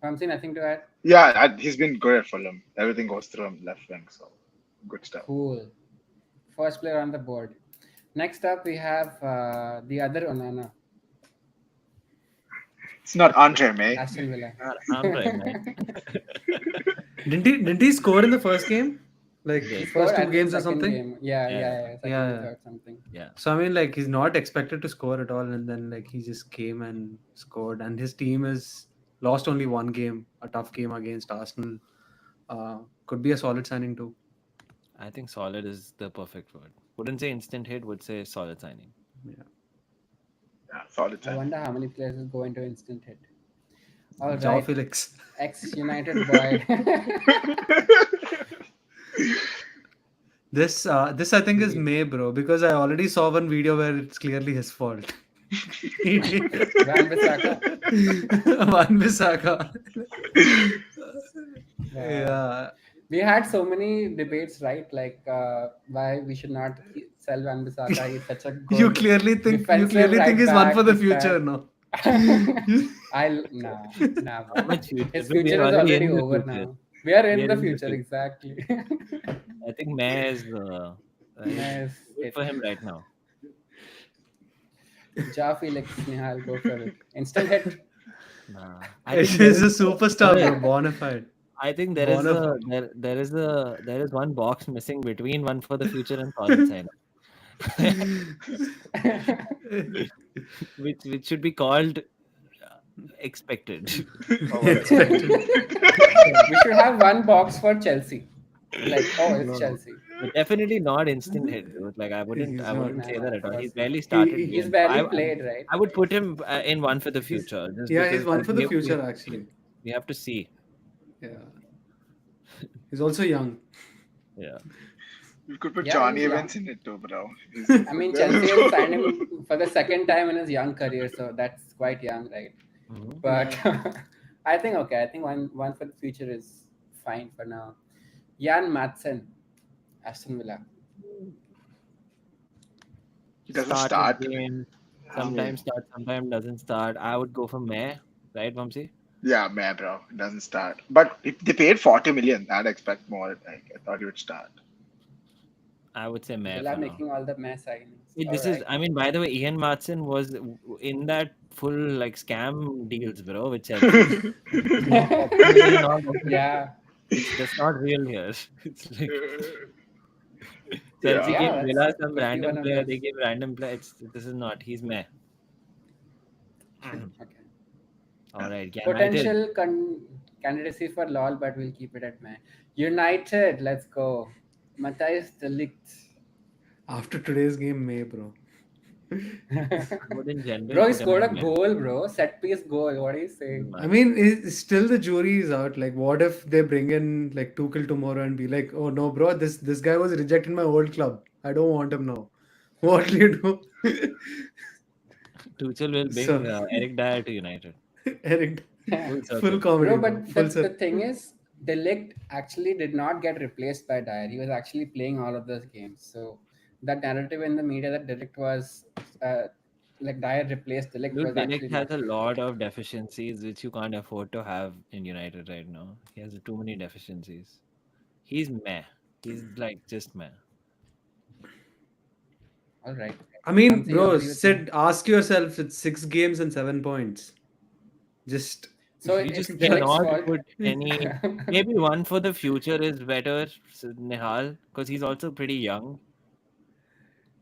Famsi, nothing to add? Yeah, he's been good at Fulham. Everything goes through him left wing, so good stuff. Cool. First player on the board. Next up, we have the other Onana, It's not Andre May. Aston Villa. I'm right, man. Didn't he score in the first game? He Like He did. scored, first I two think, games or second something? game. Yeah, Yeah, yeah, yeah. Second or Yeah. third something. yeah. So I mean, like he's not expected to score at all, and then like he just came and scored, and his team is lost only one game, a tough game against Arsenal. Could be a solid signing too. I think solid is the perfect word. Wouldn't say instant hit, would say solid signing. Yeah, Yeah, solid I signing. wonder how many players will go into instant hit. All Joao right. Felix. Ex United boy. This I think is May, bro, because I already saw one video where it's clearly his fault. Van Bissaka. Van Bissaka. Yeah. Yeah. We had so many debates, right? Like why we should not sell Van Bissaka. He's such a You good clearly think you defensive clearly think right he's one for back. the This future, that. no? Nah, How bro. much future? His Bro, we future are is already already in the over future. now. We are We in are the in the future, future. exactly. I think May is Nice good hit. for him right now. Ja Felix, Nihal, go for it. Instant hit. Nah, I It think there is is a superstar, bro. Bona fide. I think Bona. there is one box missing between one for the future and solid signing, which should be called expected or whatever. Expected. We should have one box for Chelsea. Like, oh, it's No, Chelsea. but definitely not instant hit, dude. Like He's I not. wouldn't Nah, say nah, that of at all. He's course not. barely He started He's games. barely played, right? I would put him in one for the he's future, just yeah, he's because one like for the future actually. we have to see. Yeah. He's also young. Yeah. You could put Yeah, Johnny he's young. Evans in it too, bro. I mean, Chelsea has signed him for the second time in his young career, so that's quite young, right? Mhm. But Yeah. I think okay. I think one for the future is fine for now. Jan Madsen, Aston Villa. He doesn't Start of start. game, I sometimes mean, start, sometimes doesn't start. I would go for May, right, Vamsi? yeah, man, bro. He doesn't start. But if they paid 40 million, I'd expect more. Like, I thought he would start. I would say May Villa for now. making all the mess signings. See, All this is, right. I mean, by the way, Ian Martin was in that full like scam deals, bro, with Chelsea. It's not possibly not. Yeah, That's not real here. It's like Yeah. Chelsea yeah. gave That's Villa that some could be random one of player. those. They gave random player. This is not. He's May. Okay. All right, United. Potential candidacy for LOL, but we'll keep it at May. United, let's go. Matthias Delict. After today's game, May, bro. I would in general Bro, he put him scored in a meh. goal, bro. Set piece goal. What are you saying? I Man. mean, still the jury is out. Like, what if they bring in like Tuchel tomorrow and be like, "Oh no, bro, this guy was rejected in my old club. I don't want him now." What will you do? Tuchel will So, bring Eric Dyer to United. Eric, Full full circle. comedy, Bro, bro. but Full the circle. thing is, Delict actually did not get replaced by Dyer. He was actually playing all of those games. So that narrative in the media that Delict was uh, like Dyer replaced Delict Dude, was Delict actually has not a true. lot of deficiencies which you can't afford to have in United right now. He has too many deficiencies. He's meh. He's like just meh. All right. I mean, Vamsi, you bro, agree with me? Sid, ask yourself, it's 6 games and 7 points. Just So You it's just Delict's cannot fault. put any. Maybe one for the future is better, Nihal, because he's also pretty young.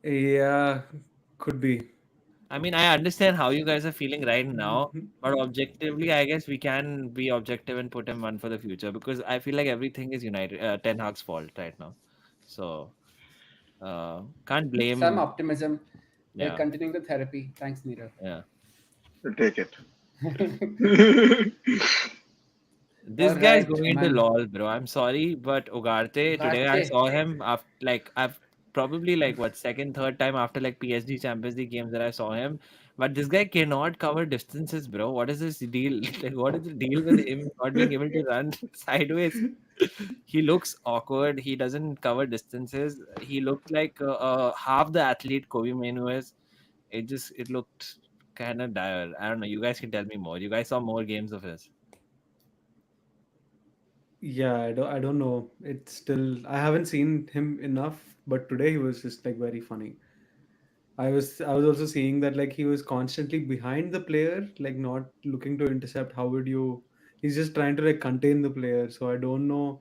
yeah, could be. I mean, I understand how you guys are feeling right now, but objectively, I guess we can be objective and put him one for the future because I feel like everything is United Ten Hag's fault right now. So can't Some blame. optimism. We're Yeah, continuing the therapy. Thanks, Nirav. yeah. We'll take it. This All guy is right, going into Aman. LOL, bro. I'm sorry, but Ugarte today I Ugarte. saw him after I've probably like what second, third time after like PSG Champions League games that I saw him. But this guy cannot cover distances, bro. What is his deal? Like, what is the deal with him not being able to run sideways? He looks awkward. He doesn't cover distances. He looked like half the athlete Kobe Manu is. It looked kind of dire. I don't know. You guys can tell me more. You guys saw more games of his. Yeah, I don't know. It's still I haven't seen him enough, but today he was just like very funny. I was also seeing that like he was constantly behind the player, like not looking to intercept. How would you? He's just trying to like contain the player. So I don't know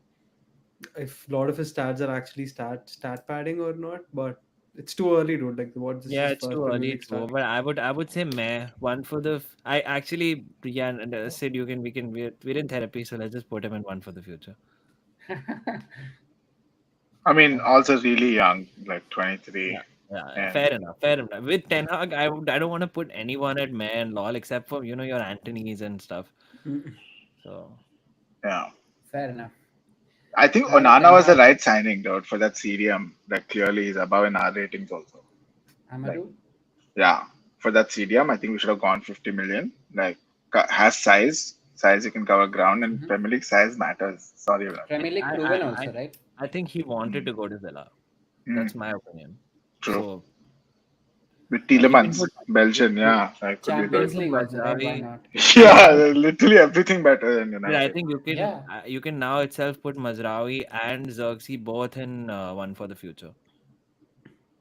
if a lot of his stats are actually stat padding or not. But it's too early, dude. Like what? This is Yeah, his it's first too Premier early League to go, start. but I would say meh. One for the I actually yeah, and Sid, you can we're in therapy, so let's just put him in one for the future. I mean, All right. also really young, like 23. Yeah, yeah, And fair enough, fair enough. With Ten Hag, I don't want to put anyone at meh and lol except for your Antony's and stuff. Mm. So yeah, Fair enough. I think Well, Onana Ten was the Hag, right signing, dude, for that CDM. Like, clearly he's above in our ratings also. Like, Amadou. yeah, for that CDM, I think we should have gone 50 million. Like, has size you can cover ground, and Hmm. Premier League size matters. Sorry about Premier League I proven I I, also, right? I think he that. wanted to go to Villa. Mm, That's my opinion. true. So With you can Tielemans, put Belgian, you, yeah, that could be you can good. Champions put League also, right? Why Mazraoui. not? I Yeah, think literally everything better than Yeah, I United. think Yeah. you can now itself put Mazraoui and Xerxes both in one for the future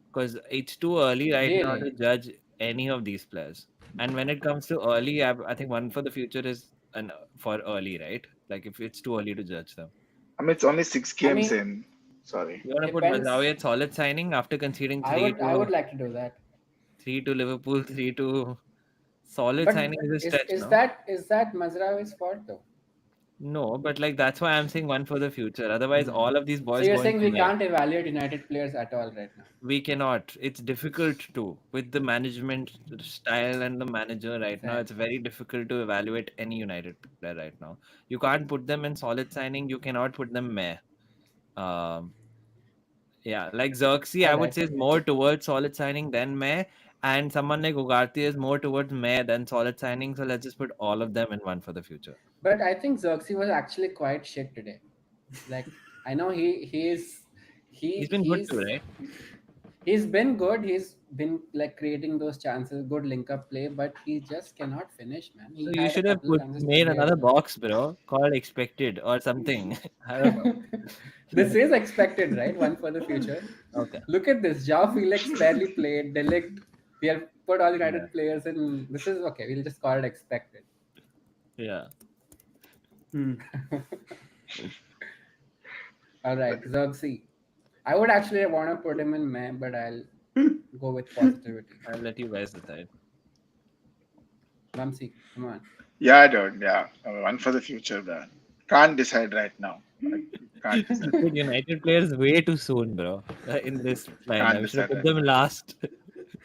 because it's too early right now Really? to judge any of these players. And when it comes to early, I think one for the future is for early, right? Like if it's too early to judge them. I mean, it's only six I games mean, in. Sorry. You want to put depends. Mazraoui at solid signing after conceding I would like to do that. three to Liverpool, three to solid But signing is a is stretch, is no? that is that Mazraoui's fault though? No, but like that's why I'm saying one for the future. Otherwise, Hmm. all of these So boys you're go saying into we May. can't evaluate United players at all right now? We cannot. It's difficult to with the management style and the manager right now. Fair. It's very difficult to evaluate any United player right now. You can't put them in solid signing. You cannot put them meh. Um, yeah, like Xerxes, All I would right. say is more towards solid signing than meh, and someone like Ugarte is more towards meh than solid signing. So let's just put all of them in one for the future. But I think Xerxes was actually quite shit today. Like I know He's been good too, he's right? he's been good. He's been like creating those chances, good link up play, but he just cannot finish, man. So He you had a should have couple of put chances made today as another well. box, bro, called expected or something. I don't know. This is expected, right? One for the future. Okay. Look at this. Jao Felix barely played. Delict. We have put all Yeah. United players in. This is okay. We'll just call it expected. Yeah. Hmm. All right, Xerxes. I would actually want to put him in May, but I'll go with positivity. I'll let you guys decide. Vamsi, come on. Yeah, dude. Yeah, one for the future, man. Can't decide right now. Like, can't You decide. put United players way too soon, bro. In this Can't lineup, we should have decide put right them now. last.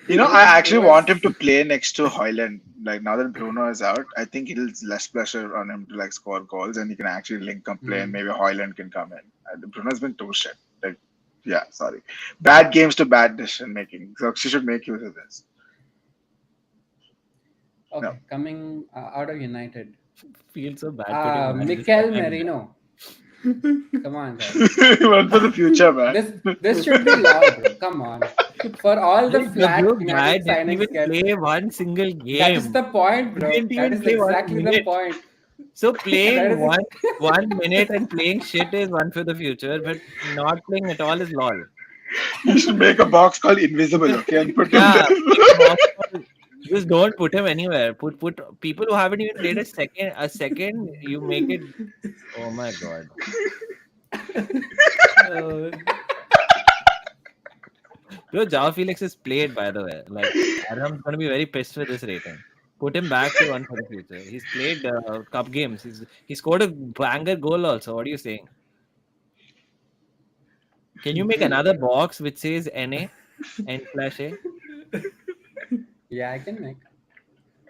I It actually want him was to play next to Hoyland. Like now that Bruno is out, I think it'll less pressure on him to like score goals, and he can actually link up play, and hmm. maybe Hoyland can come in. Bruno's been too shit. Like, yeah, sorry, bad games to bad decision making. So she should make use of this. No, Okay. Coming out of United, Feel so bad putting managers Mikel like that. Merino. Come on, guys. one for the future, man. This should be law, bro. Come on. For all the The flat guy United didn't signings even get, play one single that is game. the point, He bro. didn't That even is play one exactly the minute. point. So playing That is one minute and playing shit is one for the future, but not playing at all is lol. You should make a box called Invisible, okay, and put him Yeah, there. make a box score. Just don't put him anywhere. Put people who haven't even played a second. You make it. Oh my god, Uh, bro! Jao Felix is played, by the way. Like Adam's gonna be very pissed with this rating. Put him back to one for the future. He's played cup games. He scored a banger goal also. What are you saying? Can you make another box which says NA N/A? yeah, I can make.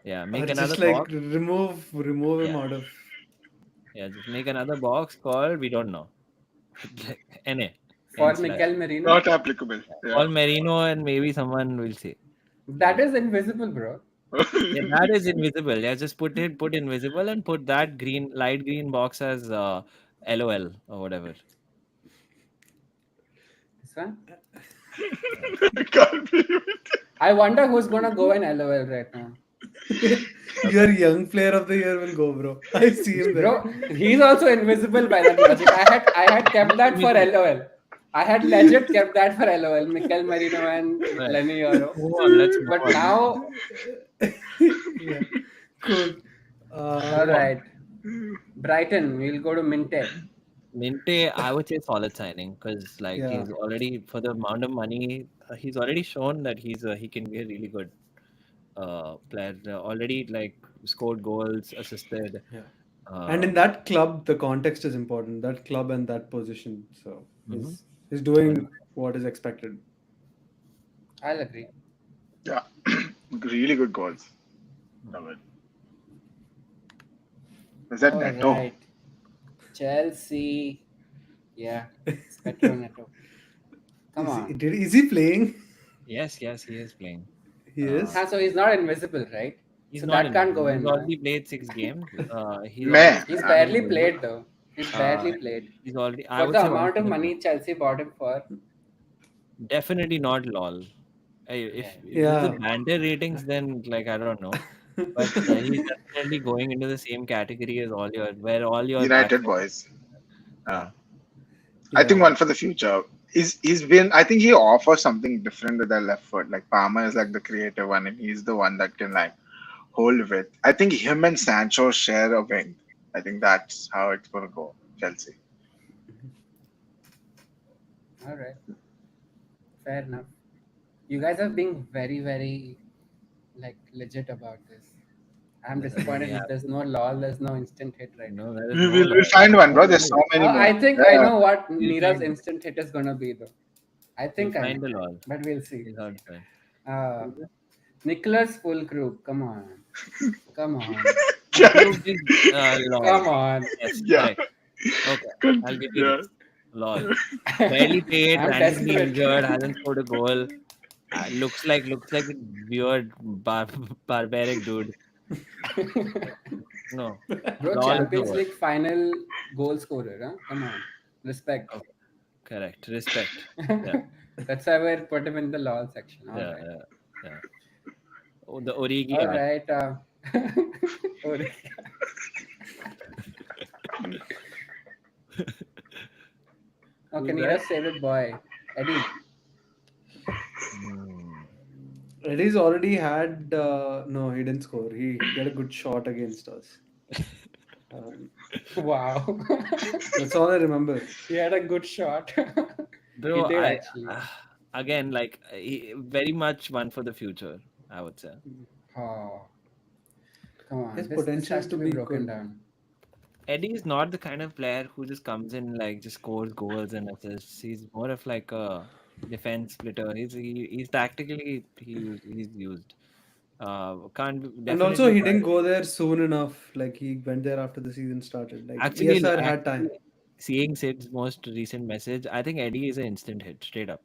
Yeah, or make another just like box. remove him Yeah, out of. yeah, just make another box called we don't know. NA For N slash. Mikel Merino, Not applicable. Yeah. Call Merino and maybe someone will say. that is invisible, bro. Yeah, that is invisible. Yeah, just put invisible and put that light green box as LOL or whatever. This one. Yeah. Can't believe it. I wonder who's gonna go in LOL right now. Your Okay. young player of the year will go, bro. I see him there. Bro, he's also invisible by that logic. I had kept that for Invisible. LOL. I had legit kept that for LOL. Mikel Merino and Right. Lenny Euro. Move on. Let's move But on. now, Yeah, cool. all Move on. right, Brighton. We'll go to Minte. Minte, I would say solid signing because like Yeah, he's already for the amount of money he's already shown that he can be a really good player. Already like scored goals, assisted. yeah. And in Um, that club, the context is important. That club and that position. So mhm. he's What doing what is expected. I'll agree. Yeah, really good goals. Love it. Is that All Neto? right, Chelsea. Yeah, it's Petro Neto. Come on. Is he playing? Yes, he is playing. He Uh, is. So he's not invisible, right? he's So not that can't invisible. go He's in now. already played 6 games. He's already Meh. He's started barely playing goals. played though. He's Uh, barely played. he's already. I For would the say one amount for of the money future. Chelsea bought him for, Definitely not lol. yeah. If this is Yeah. banter ratings, then like I don't know. But he's definitely going into the same category as where all your United backline. boys. Yeah. I think Yeah. one for the future. He's been. I think he offers something different with that left foot. Like Palmer is like the creative one, and he's the one that can like hold with. I think him and Sancho share a wing. I think that's how it's gonna go. Chelsea. All right, fair enough. You guys are being very, very like legit about this. I'm We disappointed have that there's no lol, there's no instant hit right no, now. there is We no will we'll law. find one, No bro. There's so law. many more. I think I Yeah. know what We'll Neera's find instant hit is gonna be though. I we'll think I find know, the law. but we'll see. We'll have to find. Uh, Nicholas full group. Come on, come on, Group is lol. come on. Yes, Yeah. correct. Okay, I'll give you Yeah. this. Lol. Barely played, I'm randomly desperate, injured, hasn't scored a goal. Looks like a weird barbaric dude. No, bro. lol is the Champions word. League final goal scorer. Huh? Come on, respect. Okay, correct. Respect. Yeah, That's why we put him in the lol section. All yeah, right, yeah, yeah. Oh, the Origi all art. right. Okay, Who's that? Neera's favorite boy, Eddie. Hmm. Eddie's already had. No, he didn't score. He had a good shot against us. Um, Wow. that's all I remember. He had a good shot. He Bro, did I actually. again like very much one for the future. I would say. Oh, come on. His This potential has to to be be broken good. down. Eddie is not the kind of player who just comes in like just scores goals and assists. He's more of like a defense splitter. He's tactically he's used. Can't And also, definitely he buy. didn't go there soon enough. Like he went there after the season started. Like Actually, ESR had time. actually, seeing Sid's most recent message, I think Eddie is an instant hit, straight up,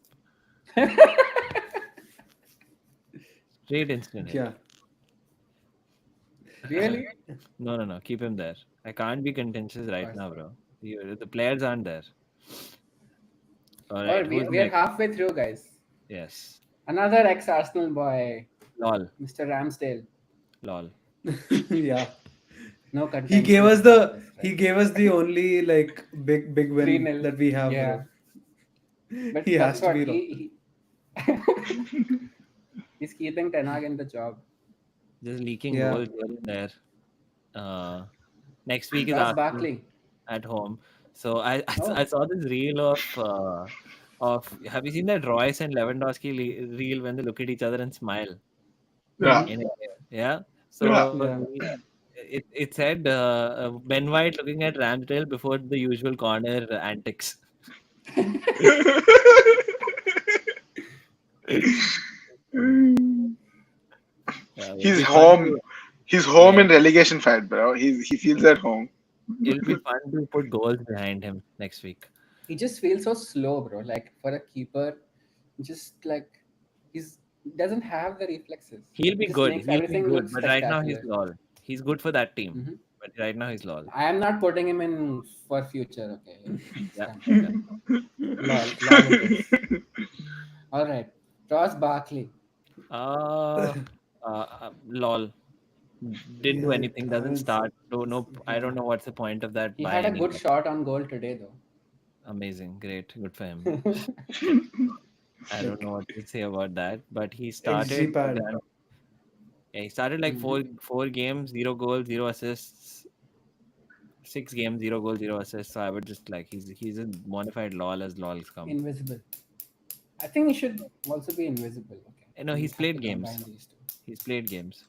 straight instant hit. Yeah, Really? No, no, no, keep him there. I can't be contentious Of right course now, not. bro. The players aren't there. All Oh, right, who's we're next? halfway through, guys. Yes, Another ex-Arsenal boy, lol, Mr. Ramsdale. lol. yeah. No He contention gave us about the this, he right? gave us the only like big 3 win nil. that we have, Yeah. bro. But He that's has to what be wrong. he's keeping Ten Hag in the job. Just leaking Yeah. goals here and there. Uh, Next week is Ross Arsenal Barkley. at home. So I Oh, saw this reel of have you seen that Royce and Lewandowski reel when they look at each other and smile? Yeah, mm-hmm. In a, yeah. yeah. So Yeah. it said Ben White looking at Ramsdale before the usual corner antics. It'll He's be fun home. to He's home yeah. in relegation fight, bro. He feels at home. It'll be fun to put goals behind him next week. He just feels so slow, bro. Like for a keeper, just like he's doesn't have the reflexes. He'll He be just good. makes He'll be everything good. look But right now he's spectacular. lol. He's good for that team. Hmm. But right now he's lol. I am not putting him in for future. Okay, it's Yeah. done. Yeah. Lol, lol it is. All right, Ross Barkley. Uh, Lol. Didn't do Yeah, anything. I Doesn't mean, start. Don't know. I yeah. don't know what's the point of that He buy had a good anymore. shot on goal today, though. Amazing. Great. Good for him. I don't Like know what to say about that. But he XG started. pad. Yeah, he started like Hmm. four games, 0 goals, 0 assists. 6 games, 0 goals, 0 assists. So I would just like he's a bona fide lol as lols come. Invisible. I think he should also be invisible. Okay, No, we he's have to played games. combine these two. He's played games.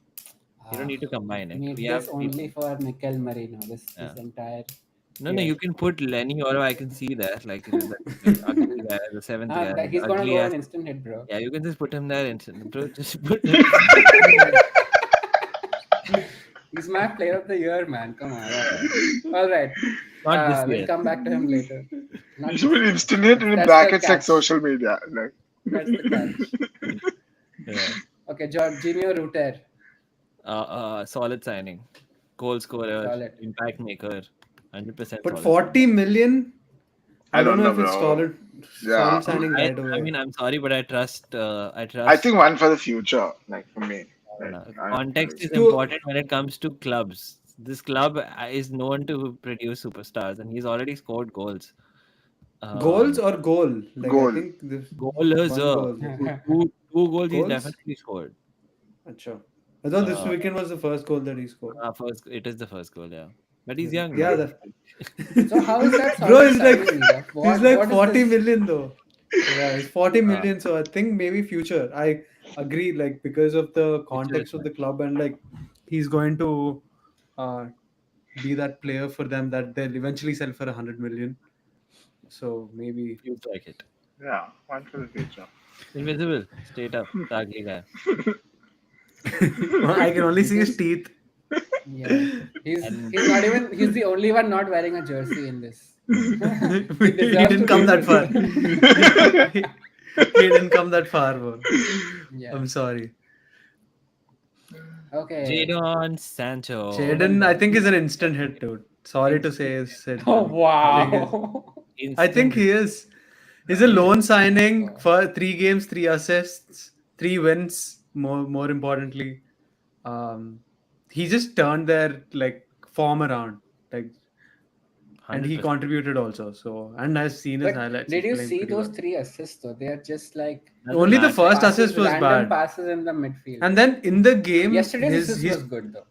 You don't Ah, need to combine we it. We need have this people. only for Mikel Merino. This Yeah. entire No, no, year. you can put Lenny or I can see that like that ugly guy, the seventh guy, the He's gonna ugly go ass. in instant hit, bro. Yeah, you can just put him there and bro, just put He's my player of the year, man. Come on. All right. not this We'll year. come back to him later. You Not should this put year. instant hit That's and in that's the brackets like catch. social media. Like That's the catch. Yeah. Okay, Jorginho Ruter. Solid signing, goal scorer, Solid. impact maker, 100% But solid. 40 million, I I don't don't know know, if it's bro. Yeah, solid signing I right I away. mean I'm sorry, but I I trust. think one for the future, like for me. I don't Like know. I, Context is To important when it comes to clubs. This club is known to produce superstars, and he's already scored goals. goals Um, or goal? Like I goal. think this Goalers, one goal. two goals he's Goals? definitely scored. Acha. I thought this Uh, weekend was the first goal that he scored. First, it is the first goal, yeah. But he's Yeah, young, yeah. man. That So how is that bro solid is like signing, Nirav? he's What like what is 40 this? million though. Yeah, it's 40 Uh, million. So I think maybe future. I agree. Like because of the Future is context of fine. the club and like he's going to uh, be that player for them that they'll eventually sell for 100 million. So maybe Feels like it. Yeah, one for the future. Invisible, straight up, the ugly guy. I can only He's see his just teeth. yeah. And He's not even he's the only one not wearing a jersey in this. He He deserves didn't to be come that far. invisible. He didn't come that far, bro. Yeah. I'm sorry. Okay. Jadon Sancho, Jadon Jaden, I think, Sancho. is an instant hit, dude. Sorry to Instant. say, Sid, Oh but I think is. wow. I think instant. he is. He's a loan signing Oh. for 3 games, 3 assists, 3 wins. More importantly, um, he just turned their like form around, like, and he 100%. contributed also. So, and I've seen his But highlights. did He's you playing see pretty those well. three assists though? They are just like Doesn't Only the matter. first passes, assist was random bad, passes in the midfield. and then in the game, Yesterday's his assist was good though.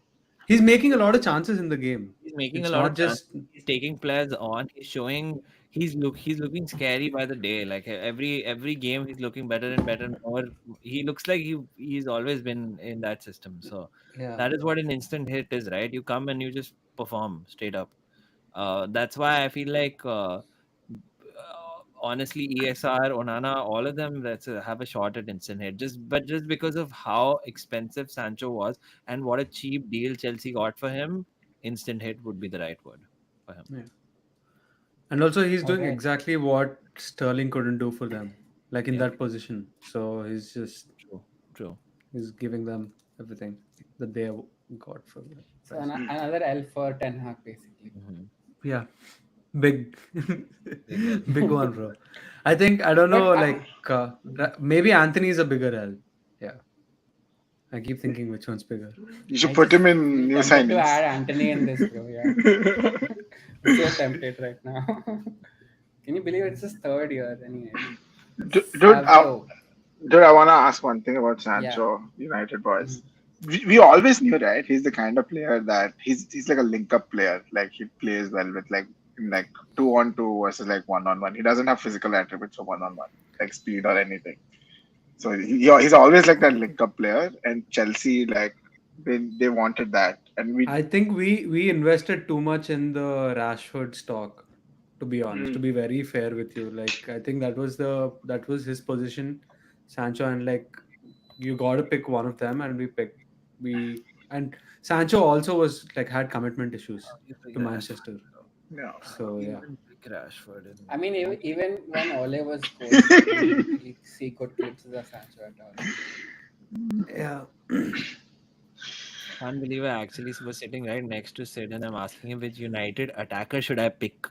he's making a lot of chances in the game. He's making a It's lot not of chances. just He's taking players on. He's showing he's looking scary by the day. Like every game he's looking better and better and more. He looks like he's always been in that system. So yeah. that is what an instant hit is, right? You come and you just perform straight up. That's why I feel like honestly, ESR, Onana, all of them have a shot at instant hit. Just because of how expensive Sancho was and what a cheap deal Chelsea got for him, instant hit would be the right word for him. Yeah. And also, he's All doing right. exactly what Sterling couldn't do for them, like in Yeah, that position. So true, true. he's giving them everything that they have got for the So price. another L for Ten Hag, basically. Hmm. Yeah, big, Big L. big one, bro. I think I don't know, But like maybe Anthony is a bigger L. Yeah, I keep thinking which one's bigger. You should I put just him in feel new tempted to signings. add Anthony in this, bro. Yeah, I'm so tempted right now. Can you believe it's his third year? Anyways, Dude, Savio. dude, I want to ask one thing about Yeah. Sancho, United Mhm. boys. We always knew, right? He's the kind of player that he's like a link-up player. Like he plays well with like 2-on-2 versus like 1-on-1. He doesn't have physical attributes for 1-on-1, like speed or anything. So he's always like that link-up player. And Chelsea, like they wanted that, and we. I think we invested too much in the Rashford stock. To be honest, to Mm, be very fair with you, like I think that was his position, Sancho, and like you got to pick one of them, and we and Sancho also was like had commitment issues How do you pick to Rashford? Manchester, no. How so do you yeah. even pick Rashford? I mean, Actually, even when Ole was coach, I didn't really see good glimpses of Sancho at all. Yeah. can't believe I actually was sitting right next to Sid and I'm asking him which United attacker should I pick.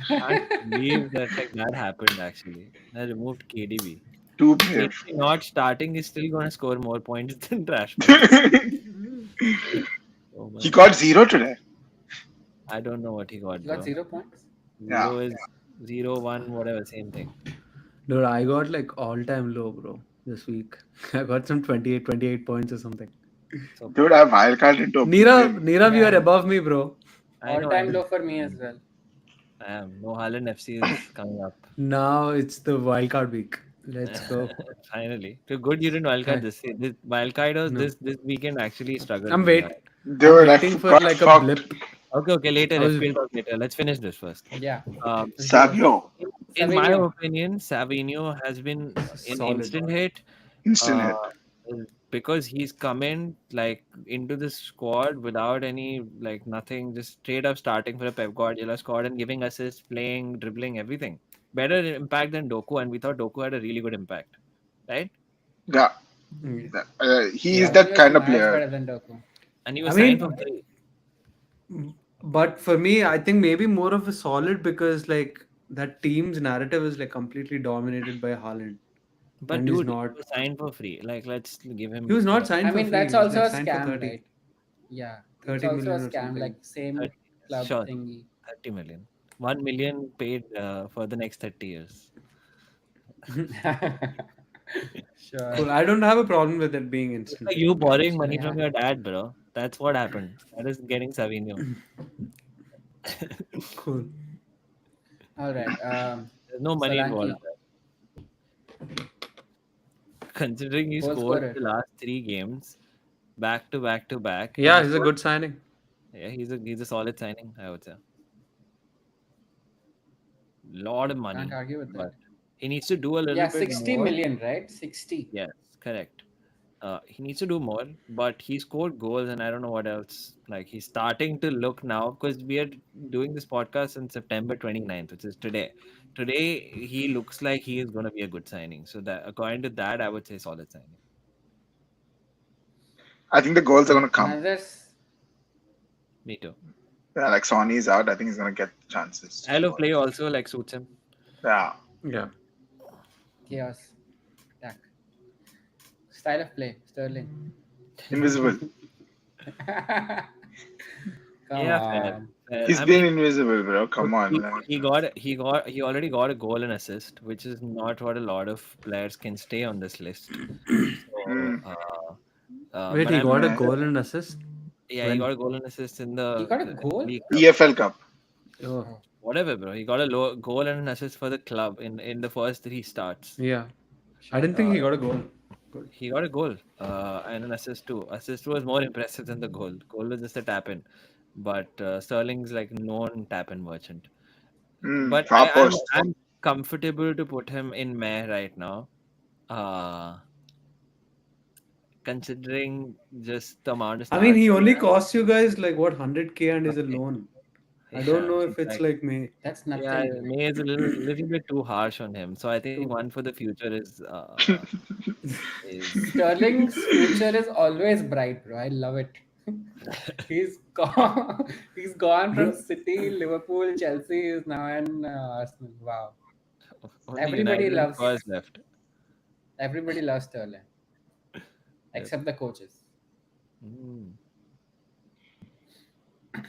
Can't believe that like that happened actually. I removed KDB. Too brave. KDB not starting is still going to score more points than Rashford. Oh He my got god. zero today. I don't know what he He got, got bro. 0 points. Yeah. Zero is 0, 1, whatever, same thing. Dude, I got like all time low, bro, this week. I got some 28 points or something. So Dude, I wildcard into oblivion. Nirav, you are Yeah, above me, bro. I all know, I time know. low for me as well. I am. No Haaland FC is coming up. Now it's the wildcard week. Let's go. Finally. So good you didn't wildcard I, this. This wildcarders no. this weekend actually struggled I'm really hard. wait. I'm Dude, waiting for got like a fucked. blip. Okay, okay, I later. was FPL talk later. Let's finish this first. Yeah, Um, let's do this. Savio, in my Savinho. opinion, Savinho has been an solid. instant hit. instant Uh, hit. because he's come in like into the squad without any like nothing, just straight up starting for a Pep Guardiola squad and giving assists, playing, dribbling, everything. Better impact than Doku, and we thought Doku had a really good impact, right? Yeah, Mm. he is Yeah. that Savinho is kind of miles player. better than Doku. And he I was signed for mean, free. but for me, I think maybe more of a solid because like that team's narrative is like completely dominated by Haaland, But and he's dude, he not. was signed for free. Like, let's give He him was not I signed for mean, free. He that's was also like a signed for scam, 30, right? Yeah, it's 30 also a million or scam, something. like same 30, club sure, thingy. 30 million. 1 million paid for the next 30 years. Sure. Cool. I don't have a problem with it being It's instant like hit. you Yeah. borrowing So money yeah. from your dad, bro. That's what happened. That is getting Savinho. Cool. All right. There's no money involved Solanke, there. Considering he goal scored scorer. the last 3 games back to back to back, and Yeah, he he's a scored. good signing. Yeah, he's a solid signing, I would say. Lot of Can't money, argue with that. but he needs to do a little Yeah, bit 60 more. million, right? 60. Yes, correct. He needs to do more, but he scored goals, and I don't know what else. Like he's starting to look now because we are doing this podcast on September 29th, which is today. Today he looks like he is going to be a good signing. So that according to that, I would say solid signing. I think the goals are Okay. gonna come. Me too. Yeah, like Sonny's out. I think he's gonna get chances to Style of score. play also like suits him. Yeah, Yeah. Chaos. Attack. Style of play. Sterling. invisible. Come Yeah, fair. on. Fair. He's I been mean, invisible, bro. Come on. Like, he already got a goal and assist, which is not what a lot of players can stay on this list. So, mm, Wait, but he I'm got a meh. goal and assist? yeah, he When? got a goal and assist in He the got a goal? League Cup. EFL Cup. Oh, Oh, Whatever, bro. He got a goal and an assist for the club in the first 3 starts. yeah. I sure. didn't think Uh, he got a goal. Good. he got a goal and an assist too. Assist was more impressive than the goal. Goal was just a tap in, but Sterling's like known tap in merchant. Mm, But far post. I'm comfortable to put him in Meh right now. Uh, considering just the amount of I mean, starts he he only has. costs you guys like what 100K and is a Okay. loan. I don't Yeah, know it's if it's like like me. That's yeah, nothing, bro. May is a little bit too harsh on him. So I think Too one hard. for the future is Sterling's future is always bright, bro. I love it. He's gone. He's gone from Dude, City, Liverpool, Chelsea. Is now in Arsenal. Wow. only Everybody United and loves. Spurs left. Everybody loves Sterling, Yep. except the coaches. Mm.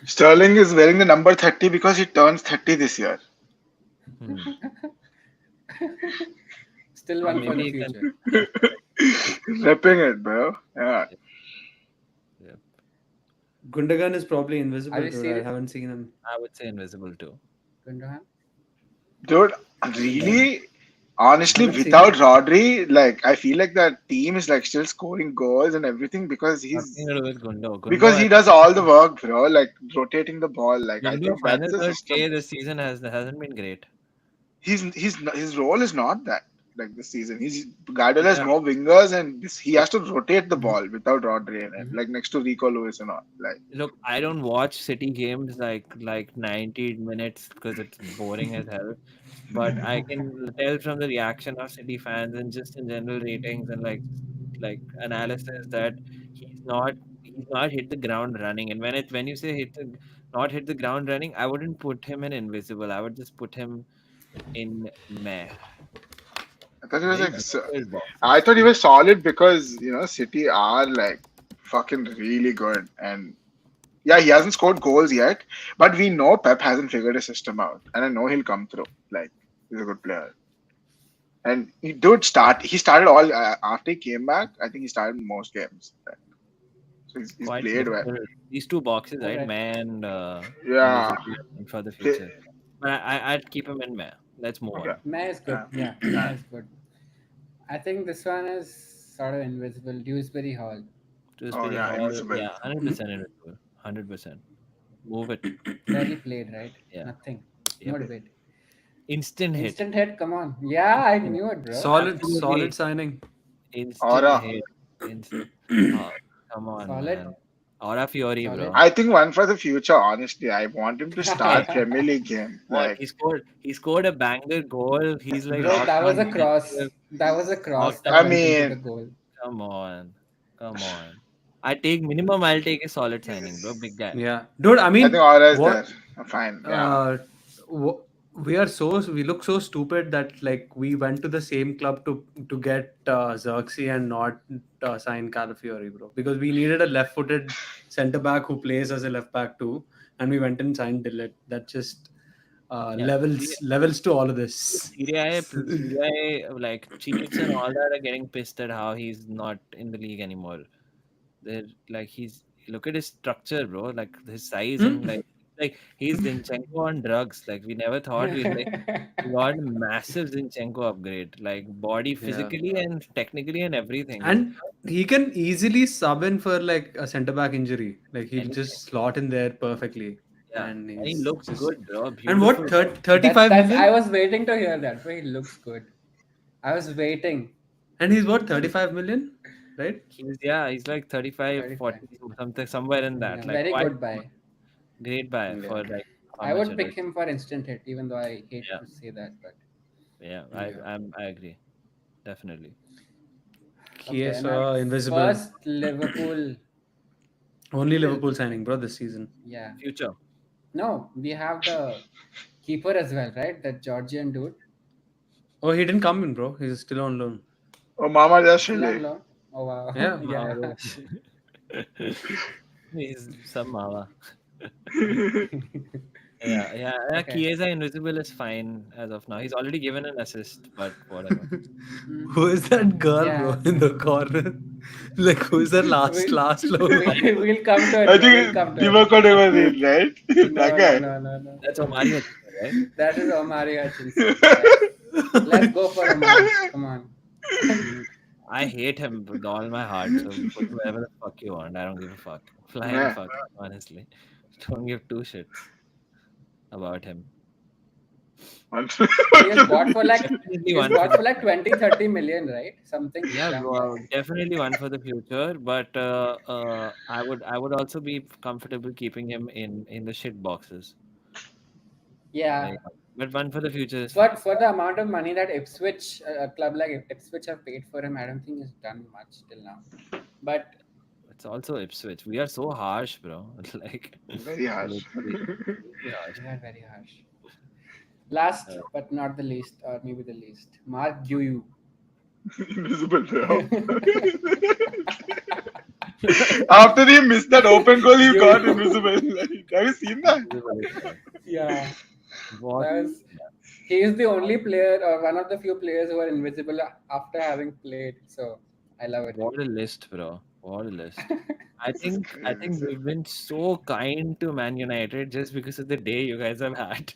Sterling is wearing the number 30 because he turns 30 this year. Hmm. Still Or one for maybe the you can. future. Repping it, bro. Yeah. Yep. Yep. Gundogan is probably Are invisible, you dude. I serious, haven't seen him. I would say invisible too. Gundogan? Dude, Damn. really, honestly, Haven't seen without him. Rodri, like I feel like that team is like still scoring goals and everything Nothing to do with Gundo. because Gundo, I he think does all the work, bro. Like rotating the ball. Like I Gundo think that's final the third system. play this season hasn't been great. His role is not that like this season. Guardiola has Yeah. more wingers and he Look, has to rotate the Mhm. ball without Rodri in it. Mhm. Like next to Rico Lewis and all. Like look, I don't watch City games like 90 minutes because it's boring as hell. But I can tell from the reaction of City fans and just in general ratings and like analysis that he's not he's not hit the ground running. And when you say not hit the ground running, I wouldn't put him in invisible. I would just put him in meh. I thought he was Very like difficult I boxes. thought he was solid because City are like fucking really good and yeah, he hasn't scored goals yet, but we know Pep hasn't figured his system out, and I know he'll come through. Like he's a good player, and he did start. He started all after he came back. I think he started most games, right? So he's Quite played well. difficult. These two boxes, right? Correct. Meh and Yeah. invisible and for the Play, future. But I'd keep him in meh. Let's move okay. on. Meh is good. Yeah. Yeah, Meh is good. I think this one is sort of invisible. Dewsbury Hall. Oh Dewsbury yeah, Hall, invisible. yeah, 100% invisible. 100%. Move it. Barely played, right? Yeah. Nothing. No Yep. debate. Instant hit. Instant hit, come on. Yeah, I knew it, bro. Solid Absolutely signing. instant Aura. hit. Instant. Oh, come on, Solid. man. Aura Fiori, Solid. bro. I think one for the future. Honestly, I want him to start Hey, Premier League game. what? Like He scored a banger goal. He's like Bro, rocked that was on a defensive. cross. That was a cross Rocked that I on. went into the mean, goal. Come on. Come on. I'll take a solid signing, bro. Big guy. Yeah, dude. I I think mean, Aura is there. what? Fine. Yeah. Uh, we look so stupid that like we went to the same club to get Xerxes and not sign Calafiori, bro. Because we needed a left-footed centre back who plays as a left back too, and we went and signed Dillet. That just Yeah. levels to all of this. CDI like chiefs and all that are getting pissed at how he's not in the league anymore. They're like look at his structure, bro. Like his size and Hmm? like he's Zinchenko on drugs. Like we never thought we got a massive Zinchenko upgrade. Like body Yeah. physically and technically and everything. He's And he can easily sub in for like a centre back injury. Like he'll anything. just slot in there perfectly. Yeah. And And he he's looks just. good, bro. And Beautiful what, body. 35 That's I million? was waiting to hear that. But he looks good. I was waiting. And he's what, 35 million? Right? He's like 35, 35. 40, something somewhere in that. Yeah, Like very quite good buy. great buy Yeah. for like how I much would it pick is. him for instant hit, even though I hate Yeah, to say that. But yeah. Yeah. I agree. Definitely. okay, and our Chiesa, invisible. first Liverpool. Only Still, Liverpool signing, bro, this season. yeah. Future. No, we have the keeper as well, right? That Georgian dude. Oh, he didn't come in, bro. He's still on loan. Oh, Mama Still on Dashili. loan. Oh wow. Yeah. Yeah. He's some mama. Yeah. Okay. Chiesa invisible is fine as of now. He's already given an assist, but whatever. Mm, Who is that girl, bro, yeah. in the corner? Like, who is that last, We last loan? we'll come to it, I bro. We'll think come to it. Divock never did, right? That No, no, guy. no, no, no. That's Omari Hutchinson, right? That is Omari Hutchinson. Yeah. Let's go for Omar. Come on. I hate him with all my heart. So put whatever the fuck you want. I don't give a fuck. Flying Yeah. fuck, honestly. Don't give two shits about him. He was bought for like Definitely he was one for bought the for like 20-30 million, right? Something yeah, damn that. definitely one for the future. But I would also be comfortable keeping him in the shit boxes. Yeah, Like, but one for the future is fine. for the amount of money that Ipswich, a club like Ipswich have paid for him, I don't think he's done much till now. But It's also Ipswich. We are so harsh, bro. Like Very harsh. literally, really harsh. we are very harsh. Last Uh, but not the least, or maybe the least, Mark Guyu. Invisible player. After he missed that open goal, he got Guyu. invisible. Like, have you seen that? invisible is fine. Yeah, What? that was. He is the only player, or one of the few players who are invisible after having played. So I love it. What a list, bro. What a list. I This is think I crazy, think sir. we've been so kind to Man United just because of the day you guys have had.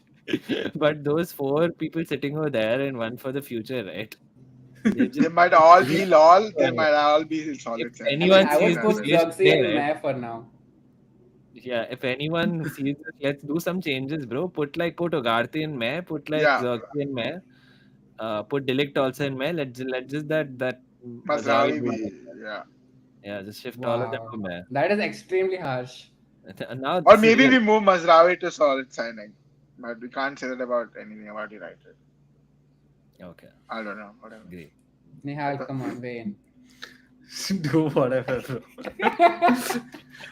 But those four people sitting over there and one for the future, right? They've They just might all given be lol. They it. might all be If solid I signings. mean, Like anyone I Kane sees would as put this well. list Xerxes today, and right? Meh for now. Yeah, if anyone sees this, let's do some changes, bro. Put Ugarte in May, put like Yeah, Zerki in May, put Delict also in May. Let's just that Mazraoui Mazraoui. do it. Yeah. Yeah, just shift all of them Wow, to May. that is extremely harsh. Now Or this is maybe real. we move Mazraoui to solid signing. But we can't say that about anything about United. Okay, I don't know. Whatever. agree. Nihal, come on, weigh in. Do whatever, bro.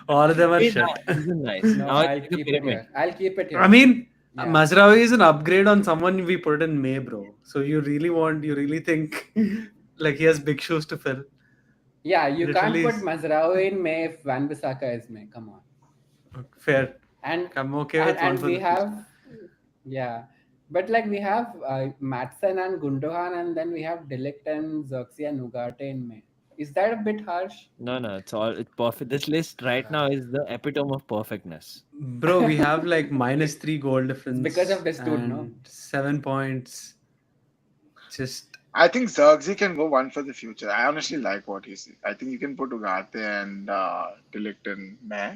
All of them are Hey, shit. this is nice. No, Now it's I'll like a keep it pyramid. here. I'll keep it I here. mean, Yeah. Mazraoui is an upgrade on someone we put in May, bro. So you really think like he has big shoes to fill? Yeah, you can't Literally, put Mazrao in May if Van Bissaka is May. Come on. fair. And I'm okay and with one and for we the future. have, yeah, but like we have Matson and Gundogan, and then we have Delict and Xerxes and Ugarte in May. Is that a bit harsh? No, it's perfect. This list right now is the epitome of perfectness. Bro, we have like -3 goal It's because difference of this dude, no? and 7 points. Just I think Zerxi can go one for the future. I honestly like what he said. I think you can put Ugarte and Delict in Meh.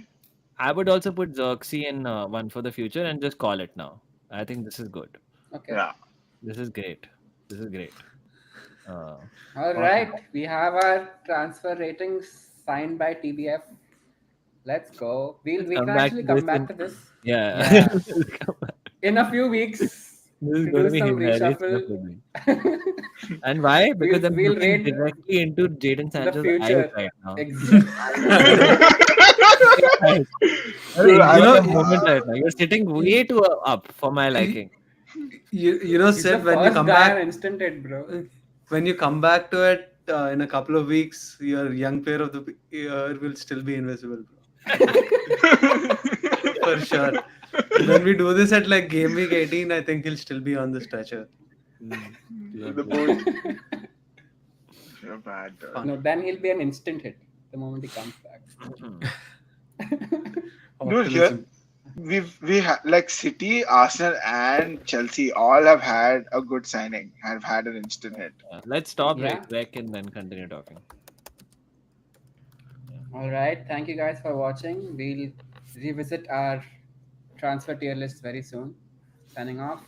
I would also put Xerxes in one for the future and just call it now. I think this is good. Okay. Yeah. This is great. This is great. Uh, All awesome. right. We have our transfer ratings signed by TBF. Let's go. let's We come can back actually to this come in back to this. yeah. Yeah. Let's come back. In a few weeks This is to going do to be some hilarious enough reshuffle. for me. And why? Because I'm We'll looking rate directly into Jadon the Sancho's eyes future. right now. Exactly. Right. You're Dude, You enjoying know, the moment right now. You're sitting way too up for my you, liking. He's the Sid, when you first come guy on back, instant hit, bro. when you come back to it in a couple of weeks, your young player of the year will still be invisible, bro. For sure. When we do this at like game week 18, I think he'll still be on the stretcher. Mm, the true. boat. You're bad, dude. Fun. No, then he'll be an instant hit the moment he comes back. Dude, here Optimism. like City, Arsenal, and Chelsea all have had a good signing. Have had an instant hit. Let's stop Yeah. rec and then continue talking. All right. Thank you guys for watching. We'll revisit our transfer tier list very soon. Signing off.